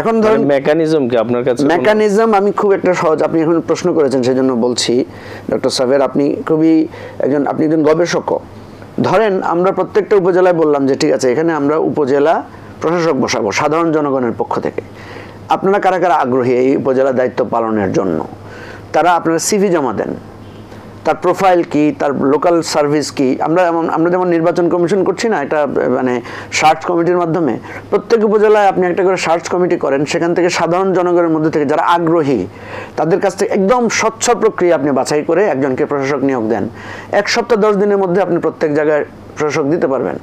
এখন ধরেন মেকানিজম কি আপনার কাছে? মেকানিজম আমি খুব একটা সহজ, আপনি এখন প্রশ্ন করেছেন সেজন্য বলছি ডক্টর সাবের, আপনি একজন গবেষকও। ধরেন আমরা প্রত্যেকটা উপজেলায় বললাম যে ঠিক আছে, এখানে আমরা উপজেলা প্রশাসক বসাবো সাধারণ জনগণের পক্ষ থেকে। আপনারা কারা কারা আগ্রহী এই উপজেলা দায়িত্ব পালনের জন্য? তারা আপনারা সিভি জমা দেন, তার প্রোফাইল কি, তার লোকাল সার্ভিস কি। আমরা যেমন নির্বাচন কমিশন করছি না, এটা সার্চ কমিটির মাধ্যমে প্রত্যেক উপজেলায় আপনি একটা করে সার্চ কমিটি করেন, সেখান থেকে সাধারণ জনগণের মধ্যে থেকে যারা আগ্রহী তাদের কাছ থেকে একদম স্বচ্ছ প্রক্রিয়া আপনি বাছাই করে একজনকে প্রশাসক নিয়োগ দেন। 1 সপ্তাহ 10 দিনের মধ্যে আপনি প্রত্যেক জায়গায় প্রশাসক দিতে পারবেন।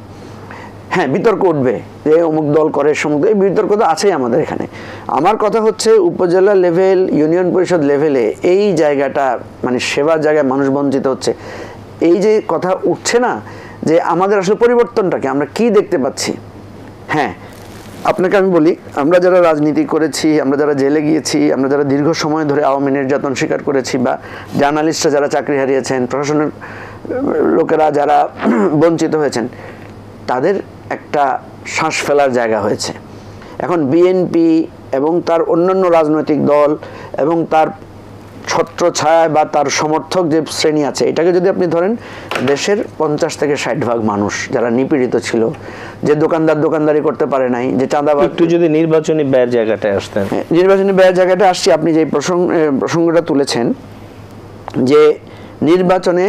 হ্যাঁ, বিতর্ক উঠবে যে অমুক দল করে সমুক, এই বিতর্ক তো আছেই আমাদের এখানে। আমার কথা হচ্ছে উপজেলা লেভেল, ইউনিয়ন পরিষদ লেভেলে এই জায়গাটা সেবার জায়গায় মানুষ বঞ্চিত হচ্ছে। এই যে কথা উঠছে না যে আমাদের আসলে পরিবর্তনটাকে আমরা কি দেখতে পাচ্ছি। হ্যাঁ, আপনাকে আমি বলি, আমরা যারা রাজনীতি করেছি, আমরা যারা জেলে গিয়েছি, আমরা যারা দীর্ঘ সময় ধরে আওয়ামী নির্যাতন স্বীকার করেছি, বা জার্নালিস্টরা যারা চাকরি হারিয়েছেন, প্রশাসনের লোকেরা যারা বঞ্চিত হয়েছেন, তাদের একটা শ্বাস ফেলার জায়গা হয়েছে। এখন বিএনপি এবং তার অন্যান্য রাজনৈতিক দল এবং তার ছত্রছায়া বা তার সমর্থক যে শ্রেণী আছে, এটাকে যদি আপনি ধরেন, দেশের 50 থেকে 60% মানুষ যারা নিপীড়িত ছিল, যে দোকানদারি করতে পারে নাই, যে চাঁদাবাজ। একটু যদি নির্বাচনী ব্যয়ের জায়গাটায় আসতেন। নির্বাচনী ব্যয়ের জায়গাটা আসছি। আপনি যে প্রসঙ্গটা তুলেছেন যে নির্বাচনে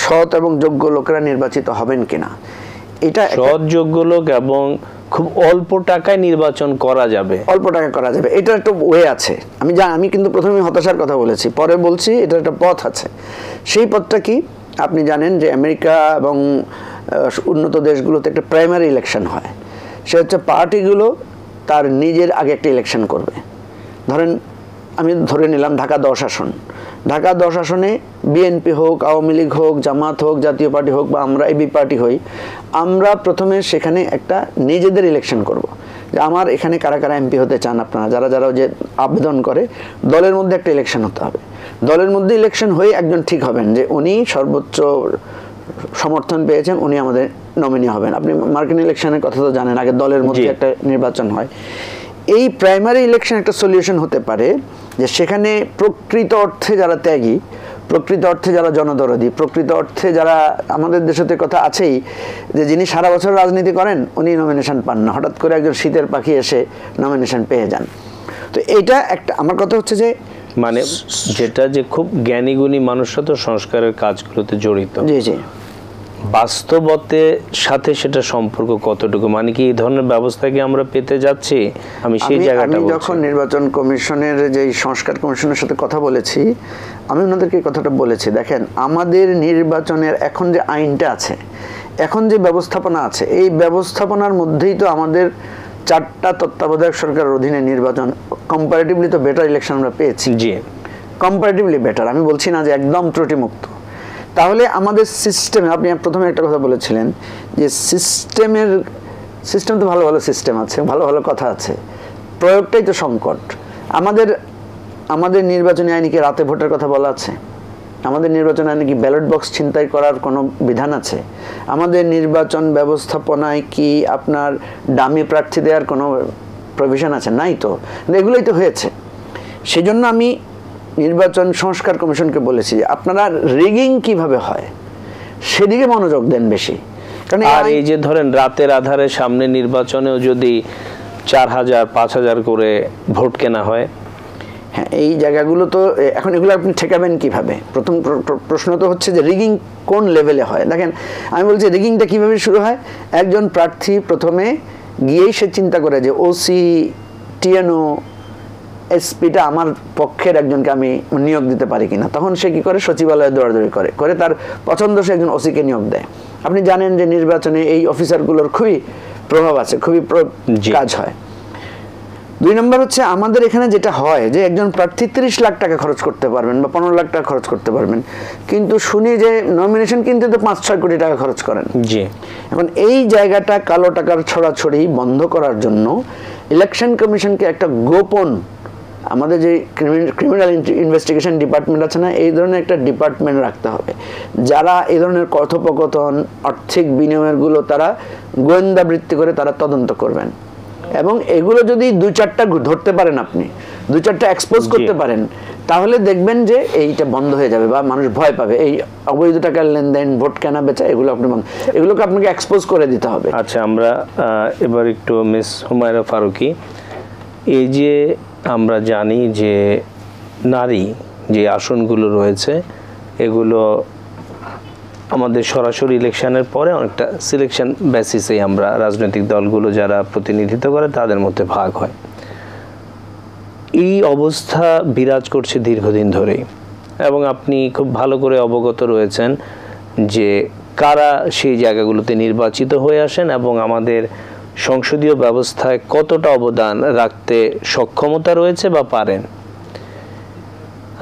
সৎ এবং যোগ্য লোকেরা নির্বাচিত হবেন কিনা, এটা সৎ যোগ্য লোক এবং খুব অল্প টাকায় নির্বাচন করা যাবে, এটা একটা ওয়ে আছে। আমি কিন্তু প্রথমে হতাশার কথা বলেছি, পরে বলছি এটা একটা পথ আছে। সেই পথটা কি? আপনি জানেন যে আমেরিকা এবং উন্নত দেশগুলোতে একটা প্রাইমারি ইলেকশন হয়। সে হচ্ছে পার্টিগুলো তার নিজের আগে একটা ইলেকশন করবে। ধরেন আমি ধরে নিলাম ঢাকা 10 আসন, ঢাকা 10 আসনে বিএনপি হোক, আওয়ামী লীগ হোক, জামাত হোক, জাতীয় পার্টি হোক, বা আমরা এবি পার্টি হই, আমরা প্রথমে সেখানে একটা নিজেদের ইলেকশন করব যে আমার এখানে কারা কারা এমপি হতে চান আপনারা, যারা যে আবেদন করে, দলের মধ্যে একটা ইলেকশন হতে হবে। দলের মধ্যে ইলেকশন হয়ে একজন ঠিক হবেন যে উনি সর্বোচ্চ সমর্থন পেয়েছেন, উনি আমাদের নমিনি হবেন। আপনি মার্কিন ইলেকশনের কথা তো জানেন, আগে দলের মধ্যে একটা নির্বাচন হয়। এই প্রাইমারি ইলেকশন একটা সলিউশন হতে পারে যে সেখানে প্রকৃত অর্থে যারা ত্যাগী, প্রকৃত অর্থে যারা জনদরদি, প্রকৃত অর্থে যারা, আমাদের দেশতে কথা আছেই যে যিনি সারা বছর রাজনীতি করেন উনি নমিনেশন পান না, হঠাৎ করে একজন শীতের পাখি এসে নমিনেশন পেয়ে যান। তো এইটা একটা, আমার কথা হচ্ছে যে মানে যেটা যে খুব জ্ঞানীগুণী মানুষরা তো সংস্কারের কাজগুলোতে জড়িত, জি জি, বাস্তবতের সাথে সেটা সম্পর্ক কতটুকু, মানে কি এই ধরনের ব্যবস্থা কি আমরা পেতে যাচ্ছি? আমি সেই জায়গাটা আমি বলছি। যখন নির্বাচন কমিশনের যে সংস্কার কমিশনের সাথে কথা বলেছি, আমি ওনাদেরকে কথাটা বলেছি, দেখেন আমাদের নির্বাচনের এখন যে আইনটা আছে, এখন যে ব্যবস্থাপনা আছে, এই ব্যবস্থাপনার মধ্যেই তো আমাদের 4টা তত্ত্বাবধায়ক সরকারের অধীনে নির্বাচন কম্পারেটিভলি তো বেটার ইলেকশন আমরা পেয়েছি, জি, কম্পারেটিভলি বেটার, আমি বলছি না যে একদম ত্রুটিমুক্ত। তাহলে আমাদের সিস্টেমে, আপনি প্রথমে একটা কথা বলেছিলেন যে সিস্টেম তো ভালো ভালো সিস্টেম আছে, ভালো ভালো কথা আছে, প্রয়োগটাই তো সংকট। আমাদের নির্বাচনী আইনে কি রাতে ভোটের কথা বলা আছে? আমাদের নির্বাচন আইনে কি ব্যালট বক্স ছিনতাই করার কোনো বিধান আছে? আমাদের নির্বাচন ব্যবস্থাপনায় কি আপনার ডামি প্রার্থী দেওয়ার কোনো প্রভিশন আছে? নাই তো, এগুলোই তো হয়েছে। সেই জন্য আমি নির্বাচন সংস্কার কমিশনকে বলেছি যে আপনারা রিগিং কিভাবে হয় সেদিকে মনোযোগ দেন বেশি। কারণ আর এই যে ধরেন রাতের আধারে সামনে নির্বাচনেও যদি 4000 5000 করে ভোট কেনা হয়, হ্যাঁ, এই জায়গাগুলো তো এখন এগুলো আপনি ঠেকাবেন কিভাবে? প্রথম প্রশ্ন তো হচ্ছে যে রিগিং কোন লেভেলে হয়। দেখেন, আমি বলছি রিগিংটা কিভাবে শুরু হয়। একজন প্রার্থী প্রথমে গিয়েই সে চিন্তা করে যে ওসি, টিএনও, এসপিটা আমার পক্ষের একজনকে আমি নিয়োগ দিতে পারি কিনা। তখন সে কি করে, সচিবালয়ে দৌড়াদৌড়ি করে তার পছন্দ সে একজন ওসিকে নিয়োগ দেয়। আপনি জানেন যে নির্বাচনে এই অফিসারগুলোর খুবই প্রভাব আছে, খুবই কাজ হয়। 2 নম্বর হচ্ছে আমাদের এখানে যেটা হয় যে একজন প্রার্থী 30 লাখ টাকা খরচ করতে পারবেন বা 15 লাখ টাকা খরচ করতে পারবেন, কিন্তু শুনি যে নমিনেশন কিনতে তো 5-6 কোটি টাকা খরচ করেন। জি, এখন এই জায়গাটা কালো টাকার ছড়াছড়ি বন্ধ করার জন্য ইলেকশন কমিশনকে একটা গোপন, আমাদের যে ক্রিমিনাল ইনভেস্টিগেশন ডিপার্টমেন্ট আছে না, এই ধরনের একটা ডিপার্টমেন্ট রাখতে হবে, যারা এই ধরনের কথোপকথন, আর্থিক বিনিময়গুলো তারা গোয়েন্দা বৃত্তি করে তারা তদন্ত করবেন। এবং এগুলো যদি 2-4টা ধরতে পারেন, আপনি 2-4টা এক্সপোজ করতে পারেন, তাহলে দেখবেন যে এইটা বন্ধ হয়ে যাবে বা মানুষ ভয় পাবে। এই অবৈধ টাকার লেনদেন, ভোট কেনা বেচা, এগুলো আপনি এগুলোকে আপনাকে এক্সপোজ করে দিতে হবে। আচ্ছা, আমরা এবার একটু মিস হুমায়রা ফারুকী, এই যে আমরা জানি যে নারী যে আসনগুলো রয়েছে এগুলো আমাদের সরাসরি ইলেকশনের পরে অনেকটা সিলেকশন বেসিসে আমরা রাজনৈতিক দলগুলো যারা প্রতিনিধিত্ব করে তাদের মধ্যে ভাগ হয়। এই অবস্থা বিরাজ করছে দীর্ঘদিন ধরেই, এবং আপনি খুব ভালো করে অবগত রয়েছেন যে কারা সেই জায়গাগুলোতে নির্বাচিত হয়ে আসেন এবং আমাদের সংসদীয় ব্যবস্থায় কতটা অবদান রাখতে সক্ষমতা রয়েছে বা পারেন।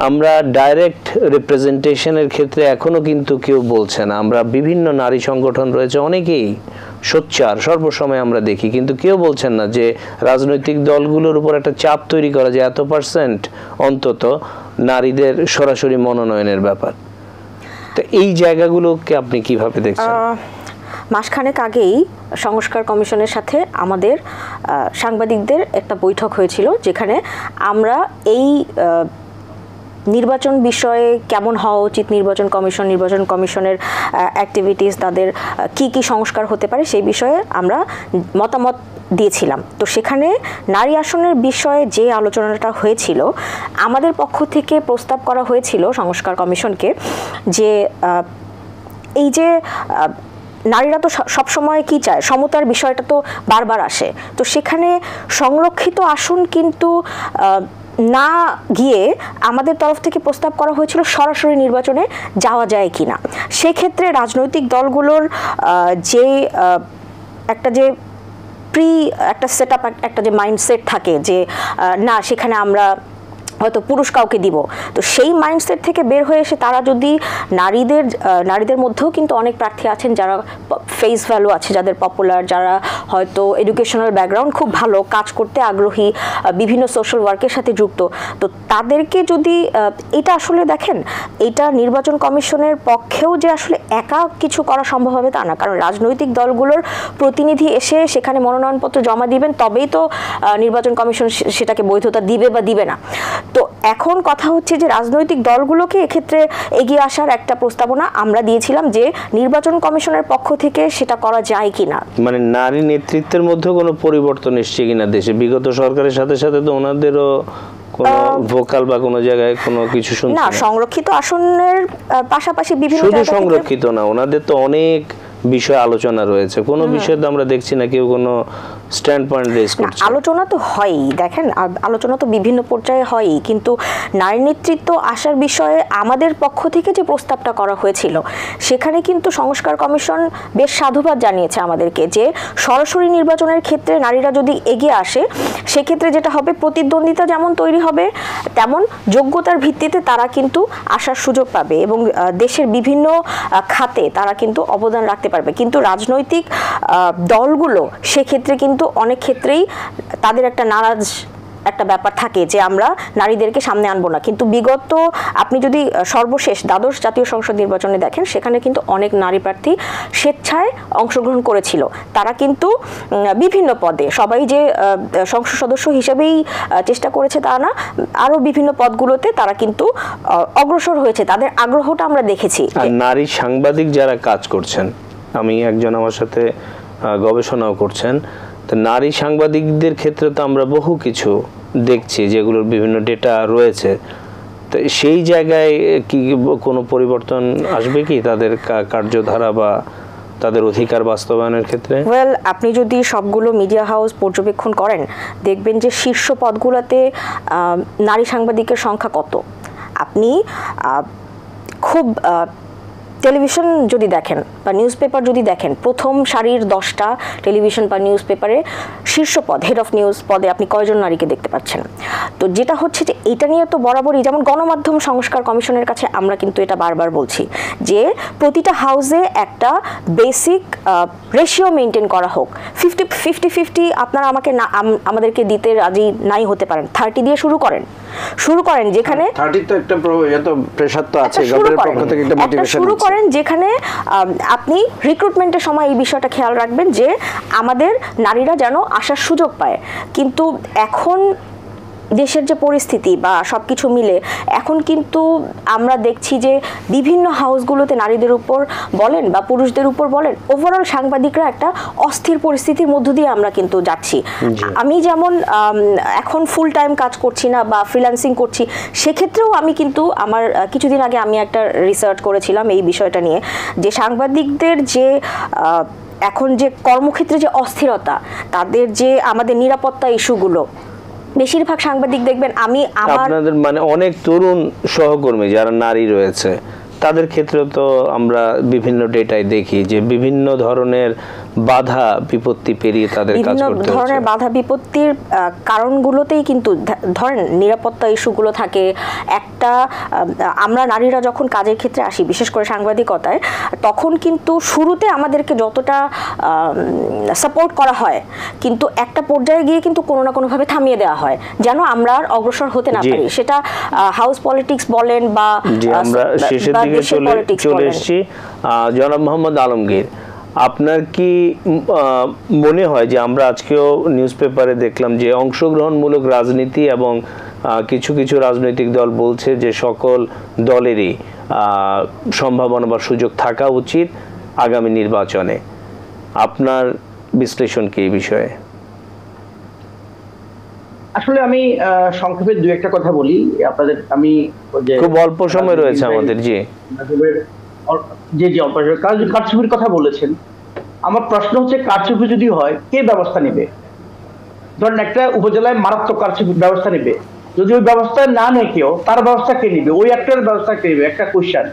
আমরা ডাইরেক্ট রিপ্রেজেন্টেশনের ক্ষেত্রে এখনো কিন্তু কেউ বলছে না। আমরা বিভিন্ন নারী সংগঠন রয়েছে, অনেকেই সোচ্চার সর্বসময় আমরা দেখি, কিন্তু কেউ বলছেন না যে রাজনৈতিক দলগুলোর উপর একটা চাপ তৈরি করা যে এত% অন্তত নারীদের সরাসরি মনোনয়নের ব্যাপার। তো এই জায়গাগুলোকে আপনি কিভাবে দেখছেন? মাসখানেক আগেই সংস্কার কমিশনের সাথে আমাদের সাংবাদিকদের একটা বৈঠক হয়েছিল, যেখানে আমরা এই নির্বাচন বিষয়ে কেমন হওয়া উচিত, নির্বাচন কমিশনের অ্যাক্টিভিটিস, তাদের কি কি সংস্কার হতে পারে সেই বিষয়ে আমরা মতামত দিয়েছিলাম। তো সেখানে নারী আসনের বিষয়ে যে আলোচনাটা হয়েছিল, আমাদের পক্ষ থেকে প্রস্তাব করা হয়েছিল সংস্কার কমিশনকে যে এই যে নারীরা তো সবসময় কি চায়, সমতার বিষয়টা তো বারবার আসে, তো সেখানে সংরক্ষিত আসন কিন্তু না গিয়ে আমাদের তরফ থেকে প্রস্তাব করা হয়েছিল সরাসরি নির্বাচনে যাওয়া যায় কিনা। সেক্ষেত্রে রাজনৈতিক দলগুলোর যে একটা যে একটা সেট আপ, একটা যে মাইন্ডসেট থাকে যে না সেখানে আমরা হয়তো পুরুষ কাউকে দিব, তো সেই মাইন্ডসেট থেকে বের হয়ে এসে তারা যদি নারীদের মধ্যেও কিন্তু অনেক প্রার্থী আছেন যারা ফেস ভ্যালু আছে, যাদের পপুলার, যারা হয়তো এডুকেশনাল ব্যাকগ্রাউন্ড খুব ভালো, কাজ করতে আগ্রহী, বিভিন্ন সোশ্যাল ওয়ার্কের সাথে যুক্ত, তো তাদেরকে যদি এটা আসলে দেখেন, এটা নির্বাচন কমিশনের পক্ষেও যে আসলে একা কিছু করা সম্ভব হবে তা না, কারণ রাজনৈতিক দলগুলোর প্রতিনিধি এসে সেখানে মনোনয়নপত্র জমা দিবেন, তবেই তো নির্বাচন কমিশন সেটাকে বৈধতা দিবে বা দিবে না। তো এখন কথা হচ্ছে যে রাজনৈতিক দলগুলোকে এক্ষেত্রে এগিয়ে আসার একটা প্রস্তাবনা আমরা দিয়েছিলাম যে নির্বাচন কমিশনের পক্ষ থেকে সেটা করা যায় কিনা। মানে নারী নেতৃত্বের মধ্যে কোনো পরিবর্তন এসছে কিনা দেশে? বিগত সরকারের সাথে সাথে তো ওনাদেরও কোনো ভোকাল বা কোনো জায়গায় কোনো কিছু শুনছি না। সংরক্ষিত আসনের পাশাপাশি বিভিন্ন শুধু সংরক্ষিত না, ওনাদের তো অনেক বিষয় আলোচনা রয়েছে, কোনো বিষয়ে তো আমরা দেখছি না কেউ কোনো স্ট্যান্ড পয়েন্ট রেজ করছে। আলোচনা তো হয়ই, দেখেন আলোচনা তো বিভিন্ন পর্যায়ে হয়ই, কিন্তু নারী নেতৃত্ব আসার বিষয়ে আমাদের পক্ষ থেকে যে প্রস্তাবটা করা হয়েছিল সেখানে কিন্তু সংস্কার কমিশন বেশ সাধুবাদ জানিয়েছে আমাদেরকে যে সরাসরি নির্বাচনের ক্ষেত্রে নারীরা যদি এগিয়ে আসে সেক্ষেত্রে যেটা হবে, প্রতিদ্বন্দ্বিতা যেমন তৈরি হবে তেমন যোগ্যতার ভিত্তিতে তারা কিন্তু আসার সুযোগ পাবে এবং দেশের বিভিন্ন খাতে তারা কিন্তু অবদান রাখতে পারবে। কিন্তু রাজনৈতিক দলগুলো সেক্ষেত্রে কিন্তু অনেক ক্ষেত্রেই তাদের একটা নারাজ একটা ব্যাপার থাকে যে আমরা নারীদেরকে সামনে আনবো না। কিন্তু বিগত আপনি যদি সর্বশেষ দ্বাদশ জাতীয় সংসদ নির্বাচনে দেখেন সেখানে কিন্তু অনেক নারী প্রার্থী স্বেচ্ছায় অংশগ্রহণ করেছিল। তারা কিন্তু বিভিন্ন পদে, সবাই যে সংসদ সদস্য হিসেবেই চেষ্টা করেছে তা না, আরো বিভিন্ন পদগুলোতে তারা কিন্তু অগ্রসর হয়েছে, তাদের আগ্রহটা আমরা দেখেছি। আর নারী সাংবাদিক যারা কাজ করছেন, আমি একজন আমার সাথে গবেষণাও করছেন, তো নারী সাংবাদিকদের ক্ষেত্রে তো আমরা বহু কিছু দেখছি যেগুলোর বিভিন্ন ডেটা রয়েছে, তো সেই জায়গায় কি কোনো পরিবর্তন আসবে কি তাদের কার্যধারা বা তাদের অধিকার বাস্তবায়নের ক্ষেত্রে? ওয়েল, আপনি যদি সবগুলো মিডিয়া হাউস পর্যবেক্ষণ করেন দেখবেন যে শীর্ষ পদগুলোতে নারী সাংবাদিকের সংখ্যা কত। আপনি খুব টেলিভিশন যদি দেখেন বা নিউজ পেপার যদি দেখেন, প্রথম সারির 10টা টেলিভিশন বা নিউজ পেপারে শীর্ষ পদ, হেড অফ নিউজ পদে আপনি কয়জন নারীকে দেখতে পাচ্ছেন? তো যেটা হচ্ছে যে এটা নিয়ে তো বরাবরই, যেমন গণমাধ্যম সংস্কার কমিশনের কাছে আমরা কিন্তু এটা বারবার বলছি যে প্রতিটা হাউসে একটা বেসিক রেশিও মেনটেন করা হোক। 50-50 আপনারা আমাদেরকে দিতে রাজি নাই হতে পারেন, 30 দিয়ে শুরু করেন যেখানে 30 তো একটা প্রেসার তো আছে, গভর্নমেন্টের পক্ষ থেকে একটা মোটিভেশন শুরু করেন যেখানে আপনি রিক্রুটমেন্টের সময় এই বিষয়টা খেয়াল রাখবেন যে আমাদের নারীরা যেন আসার সুযোগ পায়। কিন্তু এখন দেশের যে পরিস্থিতি বা সবকিছু মিলে এখন কিন্তু আমরা দেখছি যে বিভিন্ন হাউসগুলোতে নারীদের উপর বলেন বা পুরুষদের উপর বলেন, ওভারঅল সাংবাদিকরা একটা অস্থির পরিস্থিতির মধ্য দিয়ে আমরা কিন্তু যাচ্ছি। আমি যেমন এখন ফুল টাইম কাজ করছি না বা ফ্রিল্যান্সিং করছি, সেক্ষেত্রেও আমি কিন্তু আমার কিছুদিন আগে আমি একটা রিসার্চ করেছিলাম এই বিষয়টা নিয়ে যে সাংবাদিকদের যে এখন যে কর্মক্ষেত্রে যে অস্থিরতা, তাদের যে আমাদের নিরাপত্তা ইস্যুগুলো, বেশিরভাগ সাংবাদিক দেখবেন আপনাদের মানে অনেক তরুণ সহকর্মী যারা নারী রয়েছে তাদের ক্ষেত্রে তো আমরা বিভিন্ন ডেটায় দেখি যে বিভিন্ন ধরনের বাধা বিপত্তি পেরিয়ে তাদের কাজ করতে হচ্ছে। বিভিন্ন ধরনের বাধা বিপত্তির কারণগুলোতেই কিন্তু ধরেন নিরাপত্তা ইস্যুগুলো থাকে। একটা আমরা নারীরা যখন কাজের ক্ষেত্রে আসি, বিশেষ করে সাংবাদিকতায়, তখন কিন্তু শুরুতে আমাদেরকে যতটা সাপোর্ট করা হয় কিন্তু একটা পর্যায়ে গিয়ে কিন্তু কোনো না কোনোভাবে থামিয়ে দেওয়া হয় যেন আমরা আর অগ্রসর হতে না পারি। সেটা হাউস পলিটিক্স বলেন বা আমরা শেষের দিকে চলে এসেছি। জনাব মোহাম্মদ আলমগীর, আপনার কি মনে হয় যে আমরা আজকেও নিউজ পেপারে দেখলাম যে অংশগ্রহণমূলক রাজনীতি এবং কিছু কিছু রাজনৈতিক দল বলছে যে সকল দলেরই সম্ভাবনা বা সুযোগ থাকা উচিত আগামী নির্বাচনে, আপনার বিশ্লেষণ কি এই বিষয়ে? আসলে আমি সংক্ষেপে দুই একটা কথা বলি আপনাদের। আমি খুব অল্প সময় রয়েছে আমাদের। জি কারচুপির কথা বলেছেন। আমার প্রশ্ন হচ্ছে, কারচুপি যদি হয় কে ব্যবস্থা নেবে? ধরেন একটা উপজেলায় মারাত্মক কারচুপি ব্যবস্থা নেবে, যদি ওই ব্যবস্থা না নেয় কেউ, তার ব্যবস্থা কে নেবে? ওই একটার ব্যবস্থা কে নেবে? একটা কোশ্চেন।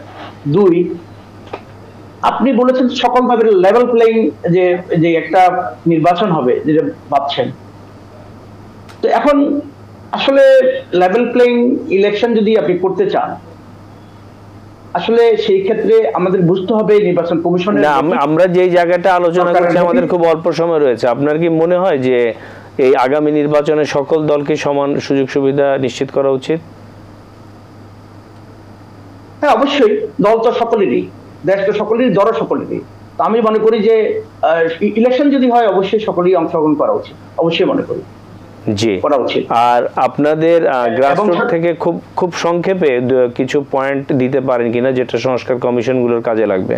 দুই, আপনি বলেছেন সকলভাবে লেভেল প্লেইং যে একটা নির্বাচন হবে যেটা ভাবছেন, তো এখন আসলে লেভেল প্লেইং ইলেকশন যদি আপনি করতে চান, আসলে সেই ক্ষেত্রে আমাদের বুঝতে হবে নির্বাচন কমিশনের। আমরা যেই জায়গাটা আলোচনা করছি আমাদের খুব অল্প সময় রয়েছে, আপনার কি মনে হয় যে এই আগামী নির্বাচনে সকল দলকে সমান সুযোগ সুবিধা নিশ্চিত করা উচিত? হ্যাঁ, অবশ্যই। দল তো সকলেরই, দেশ তো সকলেরই, দল সকলেরই। তো আমি মনে করি যে ইলেকশন যদি হয় অবশ্যই সকলেরই অংশগ্রহণ করা উচিত, অবশ্যই মনে করি। জি করা উচিত। আর আপনাদের গ্রাসরুট থেকে খুব খুব সংক্ষেপে কিছু পয়েন্ট দিতে পারেন কিনা যেটা সংস্কার কমিশনগুলোর কাজে লাগবে?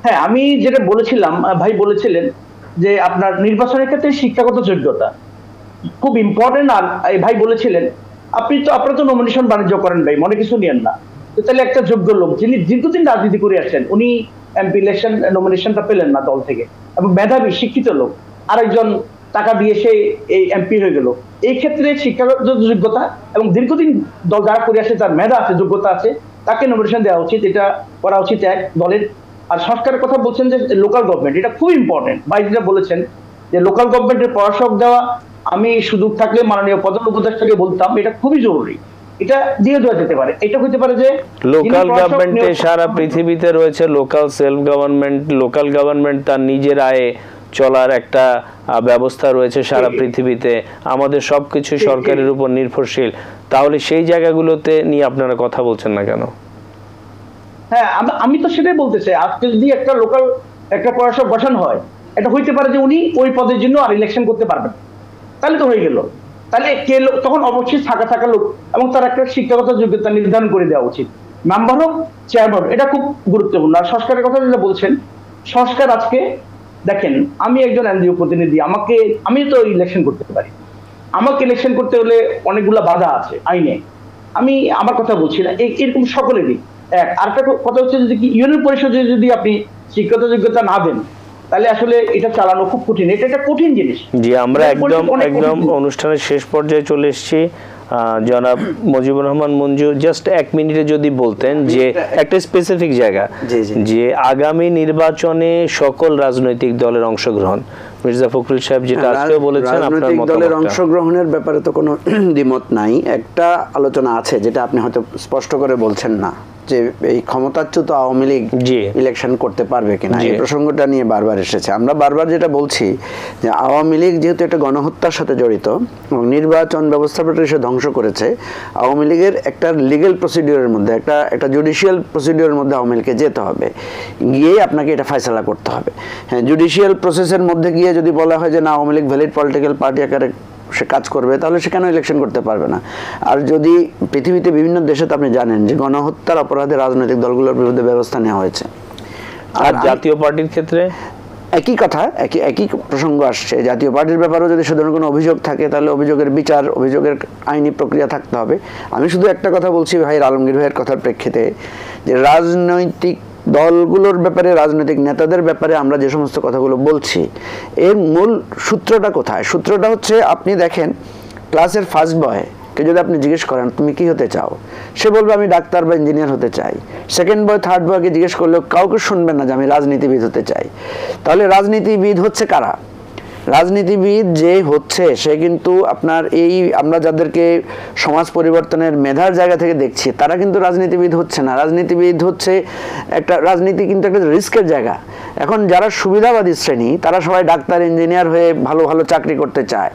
হ্যাঁ, আমি যেটা বলেছিলাম, ভাই বলেছিলেন যে আপনার নির্বাচনের ক্ষেত্রে শিক্ষাগত যোগ্যতা খুব ইম্পর্টেন্ট। আর ভাই বলেছিলেন আপনারা তো নমিনেশন বাণিজ্য করেন ভাই, মনে কিছু নিয়েন না। তো তাহলে একটা যোগ্য লোক যিনি দীর্ঘদিন রাজনীতি করে আসছেন, উনি এমপি ইলেকশন নমিনেশনটা পেলেন না দল থেকে, এবং মেধাবী শিক্ষিত লোক, আরেকজন টাকা দিয়ে সে এই এমপি হয়ে গেল। এই ক্ষেত্রে শিক্ষাগত যোগ্যতা এবং দীর্ঘদিন দল যারা করে আসে, যার মেধা আছে, যোগ্যতা আছে, তাকে নমিনেশন দেওয়া উচিত। এটা করা উচিত এক দলের। আর সংস্কারের কথা বলছেন যে লোকাল গভর্নমেন্ট, এটা খুব ইম্পর্টেন্ট। ভাই যেটা বলেছেন যে লোকাল গভর্নমেন্টের পরামর্শ দেওয়া, আমি সুযোগ থাকলে মাননীয় প্রধান উপদেষ্টাকে বলতাম এটা খুবই জরুরি, এটা দিয়ে দেওয়া যেতে পারে। এটা হতে পারে যে লোকাল গভর্নমেন্টে সারা পৃথিবীতে রয়েছে local self government, local government তার নিজের আয়ে চলার একটা ব্যবস্থা রয়েছে সারা পৃথিবীতে। আমাদের সবকিছু সরকারের উপর নির্ভরশীল। তাহলে সেই জায়গাগুলোতে নিয়ে আপনারা কথা বলছেন না কেন? হ্যাঁ, আমি তো সেটাই বলতে চাই। আজকে যদি একটা লোকাল একটা প্রশাসক বসানো হয়, এটা হইতে পারে যে উনি ওই পদের জন্য আর ইলেকশন করতে পারবেন, তাহলে তো হয়ে গেল। তাহলে কে লোক তখন অবশ্যই থাকা লোক, এবং তার একটা শিক্ষাগত যোগ্যতা নির্ধারণ করে দেওয়া উচিত। মেম্বার হোক, চেয়ারম্যান, এটা খুব গুরুত্বপূর্ণ। আর সংস্কারের কথা যেটা বলছেন, সংস্কার আজকে দেখেন, আমি একজন এনজিও প্রতিনিধি, আমি তো ইলেকশন করতে পারি। আমাকে ইলেকশন করতে হলে অনেকগুলা বাধা আছে আইনে। আমি আমার কথা বলছি না, এরকম সকলেরই। আরেকটা কথা হচ্ছে যদি ইউনিয়ন পরিষদে যদি আপনি শিক্ষাগত যোগ্যতা না দেন, তাহলে আসলে এটা চালানো খুব কঠিন। এটা একটা কঠিন জিনিস। জি, আমরা একদম অনুষ্ঠানের শেষ পর্যায়ে চলে এসেছি। জনাব মুজিবুর রহমান মঞ্জু, জাস্ট 1 মিনিটে যদি বলতেন যে একটা স্পেসিফিক জায়গা, যে আগামী নির্বাচনে সকল রাজনৈতিক দলের অংশগ্রহণ, মির্জা ফখরুল সাহেব যেটা আজকেও বলেছেন, আপনার মতামত? দলের অংশগ্রহণের ব্যাপারে তো কোনো দ্বিমত নাই। একটা আলোচনা আছে যেটা আপনি হয়তো স্পষ্ট করে বলছেন না, যে এই ক্ষমতাচ্যুত আওয়ামী লীগ ইলেকশন করতে পারবে কিনা, এই প্রসঙ্গটা নিয়ে বারবার এসেছে। আমরা বারবার যেটা বলছি যে আওয়ামী লীগ যেহেতু একটা গণহত্যার সাথে জড়িত এবং নির্বাচন ব্যবস্থাপনাটা সে ধ্বংস করেছে, আওয়ামী লীগের একটা লিগ্যাল প্রসিডিওরের মধ্যে, একটা জুডিশিয়াল প্রসিডিওরের মধ্যে আওয়ামী লীগকে যেতে হবে, গিয়ে আপনাকে এটা ফয়সালা করতে হবে। হ্যাঁ, জুডিশিয়াল প্রসেসের মধ্যে গিয়ে যদি বলা হয় যে না, Awami League valid political party আকারে সে কাজ করবে, তাহলে সে কেন ইলেকশন করতে পারবে না? আর যদি পৃথিবীতে বিভিন্ন দেশে তো আপনি জানেন যে গণহত্যার অপরাধে রাজনৈতিক দলগুলোর বিরুদ্ধে ব্যবস্থা নেওয়া হয়েছে। আর জাতীয় পার্টির ক্ষেত্রে একই কথা, একই প্রসঙ্গ আসছে। জাতীয় পার্টির ব্যাপারেও যদি সাধারণ কোনো অভিযোগ থাকে, তাহলে অভিযোগের বিচার, অভিযোগের আইনি প্রক্রিয়া থাকতে হবে। আমি শুধু একটা কথা বলছি ভাই, আলমগীর ভাইয়ের কথার প্রেক্ষিতে, যে রাজনৈতিক দলগুলোর ব্যাপারে, রাজনৈতিক নেতাদের ব্যাপারে আমরা যে সমস্ত কথাগুলো বলছি, এর মূল সূত্রটা কোথায়? সূত্রটা হচ্ছে, আপনি দেখেন ক্লাসের ফার্স্ট বয়কে যদি আপনি জিজ্ঞেস করেন তুমি কি হতে চাও, সে বলবে আমি ডাক্তার বা ইঞ্জিনিয়ার হতে চাই। সেকেন্ড বয়, থার্ড বয়কে জিজ্ঞেস করলেও কাউকে শুনবেন না যে আমি রাজনীতিবিদ হতে চাই। তাহলে রাজনীতিবিদ হচ্ছে কারা? রাজনীতিবিদ যে হচ্ছে সে কিন্তু আপনার এই আমরা যাদেরকে সমাজ পরিবর্তনের মেধার জায়গা থেকে দেখছি, তারা কিন্তু রাজনীতিবিদ হচ্ছে না। রাজনীতিবিদ হচ্ছে রাজনীতি কিন্তু একটা রিস্কের জায়গা। এখন যারা সুবিধাবাদী শ্রেণী, তারা সবাই ডাক্তার, ইঞ্জিনিয়ার হয়ে ভালো ভালো চাকরি করতে চায়।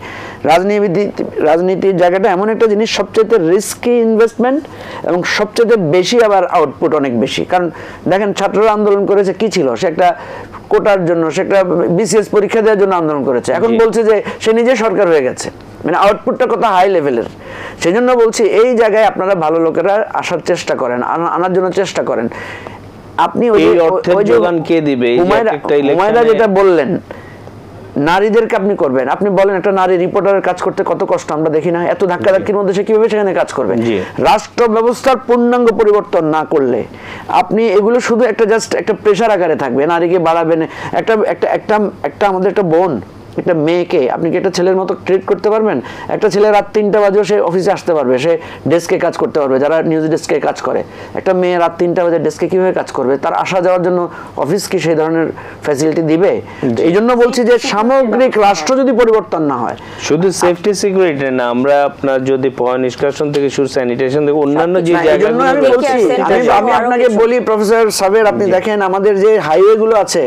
রাজনীতির জায়গাটা এমন একটা জিনিস, সবচেয়ে রিস্কি ইনভেস্টমেন্ট এবং সবচেয়ে বেশি আবার আউটপুট অনেক বেশি। কারণ দেখেন, ছাত্ররা আন্দোলন করেছে, কি ছিল? সে একটা কোটার জন্য, সে একটা বিসিএস পরীক্ষা দেওয়ার জন্য আন্দোলন করেছে। এখন বলছে যে সে নিজে সরকার হয়ে গেছে, মানে আউটপুটটা কত হাই লেভেলের। সেই জন্য বলছি, এই জায়গায় আপনারা ভালো লোকেরা আসার চেষ্টা করেন, আনার জন্য চেষ্টা করেন। আপনি ওই যোগান কে দিবে? হুমায়রা যেটা বললেন, নারীদেরকে আপনি করবেন, আপনি বলেন একটা নারী রিপোর্টারের কাজ করতে কত কষ্ট, আমরা দেখি না? এত ধাক্কাধাক্কির মধ্যে সে কিভাবে সেখানে কাজ করবে? রাষ্ট্র ব্যবস্থার পূর্ণাঙ্গ পরিবর্তন না করলে আপনি এগুলো শুধু একটা জাস্ট একটা প্রেশার আকারে থাকবে, নারীকে বাড়াবেন। একটা আমাদের একটা বোন, একটা মেয়েকে আপনি কি একটা ছেলের মতো ট্রিট করতে পারবেন? একটা ছেলে রাত 3টা বাজেও সে অফিসে আসতে পারবে, সে ডেস্কে কাজ করতে পারবে, যারা নিউজ ডেস্কে কাজ করে। একটা মেয়ে রাত 3টা বাজে ডেস্কে কিভাবে কাজ করবে? তার আসা যাওয়ার জন্য অফিস কি সেই ধরনের ফ্যাসিলিটি দিবে? এই জন্য বলছি যে সামগ্রিক রাষ্ট্র যদি পরিবর্তন না হয়, শুধু সেফটি সিকিউরিটি না, আমরা আপনার যদি পয় নিষ্কাশন থেকে শুরু স্যানিটেশন থেকে অন্যান্য যে জায়গাগুলো আমি বলছি, আমি আপনাকে বলি প্রফেসর সাবের, আপনি দেখেন আমাদের যে হাইওয়ে গুলো আছে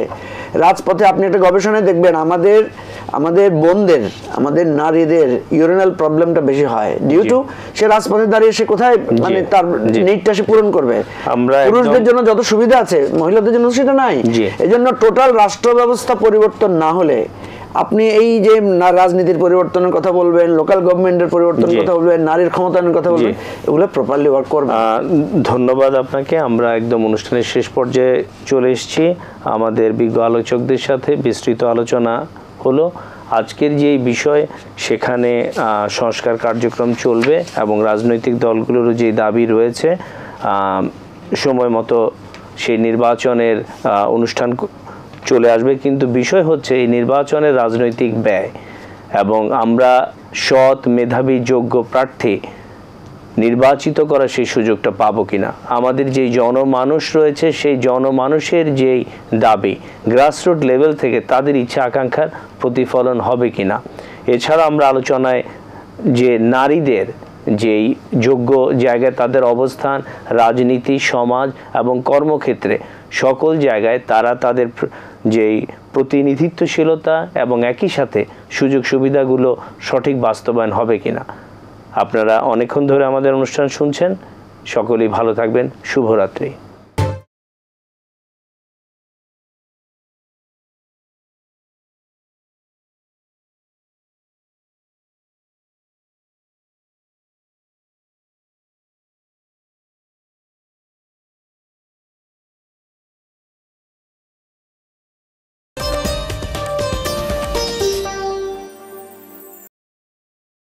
রাজপথে, আপনি একটা গবেষণায় দেখবেন আমাদের বোনদের, আমাদের নারীদের ইউরিনাল প্রবলেমটা বেশি হয় ডিউ টু সে রাজপথে দাঁড়িয়ে সে কোথায় মানে তার নিডটা সে পূরণ করবে। পুরুষদের জন্য যত সুবিধা আছে মহিলাদের জন্য সেটা নাই। এই জন্য টোটাল রাষ্ট্র ব্যবস্থা পরিবর্তন না হলে আপনি এই যে রাজনীতির পরিবর্তনের কথা বলবেন, লোকাল গভর্নমেন্টের পরিবর্তনের কথা বলবেন, নারীর ক্ষমতায়নের কথা বলবেন, এগুলো প্রপারলি ওয়ার্ক করবে। ধন্যবাদ আপনাকে। আমরা একদম অনুষ্ঠানের শেষ পর্যায়ে চলে এসেছি। আমাদের বিজ্ঞ আলোচকদের সাথে বিস্তৃত আলোচনা হলো। আজকের যে বিষয়, সেখানে সংস্কার কার্যক্রম চলবে এবং রাজনৈতিক দলগুলোরও যে দাবি রয়েছে সময় মতো সেই নির্বাচনের অনুষ্ঠান চলে আসবে। কিন্তু বিষয় হচ্ছে এই নির্বাচনের রাজনৈতিক ব্যয় এবং আমরা সৎ, মেধাবী, যোগ্য প্রার্থী নির্বাচিত করার সেই সুযোগটা পাবো কিনা। আমাদের যেই জনমানুষ রয়েছে, সেই জনমানুষের যেই দাবি গ্রাসরুট লেভেল থেকে তাদের ইচ্ছা আকাঙ্ক্ষার প্রতিফলন হবে কিনা। এছাড়া আমরা আলোচনায় যে নারীদের যেই যোগ্য জায়গায় তাদের অবস্থান, রাজনীতি, সমাজ এবং কর্মক্ষেত্রে সকল জায়গায় তারা তাদের যেই প্রতিনিধিত্বশীলতা এবং একই সাথে সুযোগ সুবিধাগুলো সঠিক বাস্তবায়ন হবে কিনা। আপনারা অনেকক্ষণ ধরে আমাদের অনুষ্ঠান শুনছেন। সকলেই ভালো থাকবেন। শুভরাত্রি।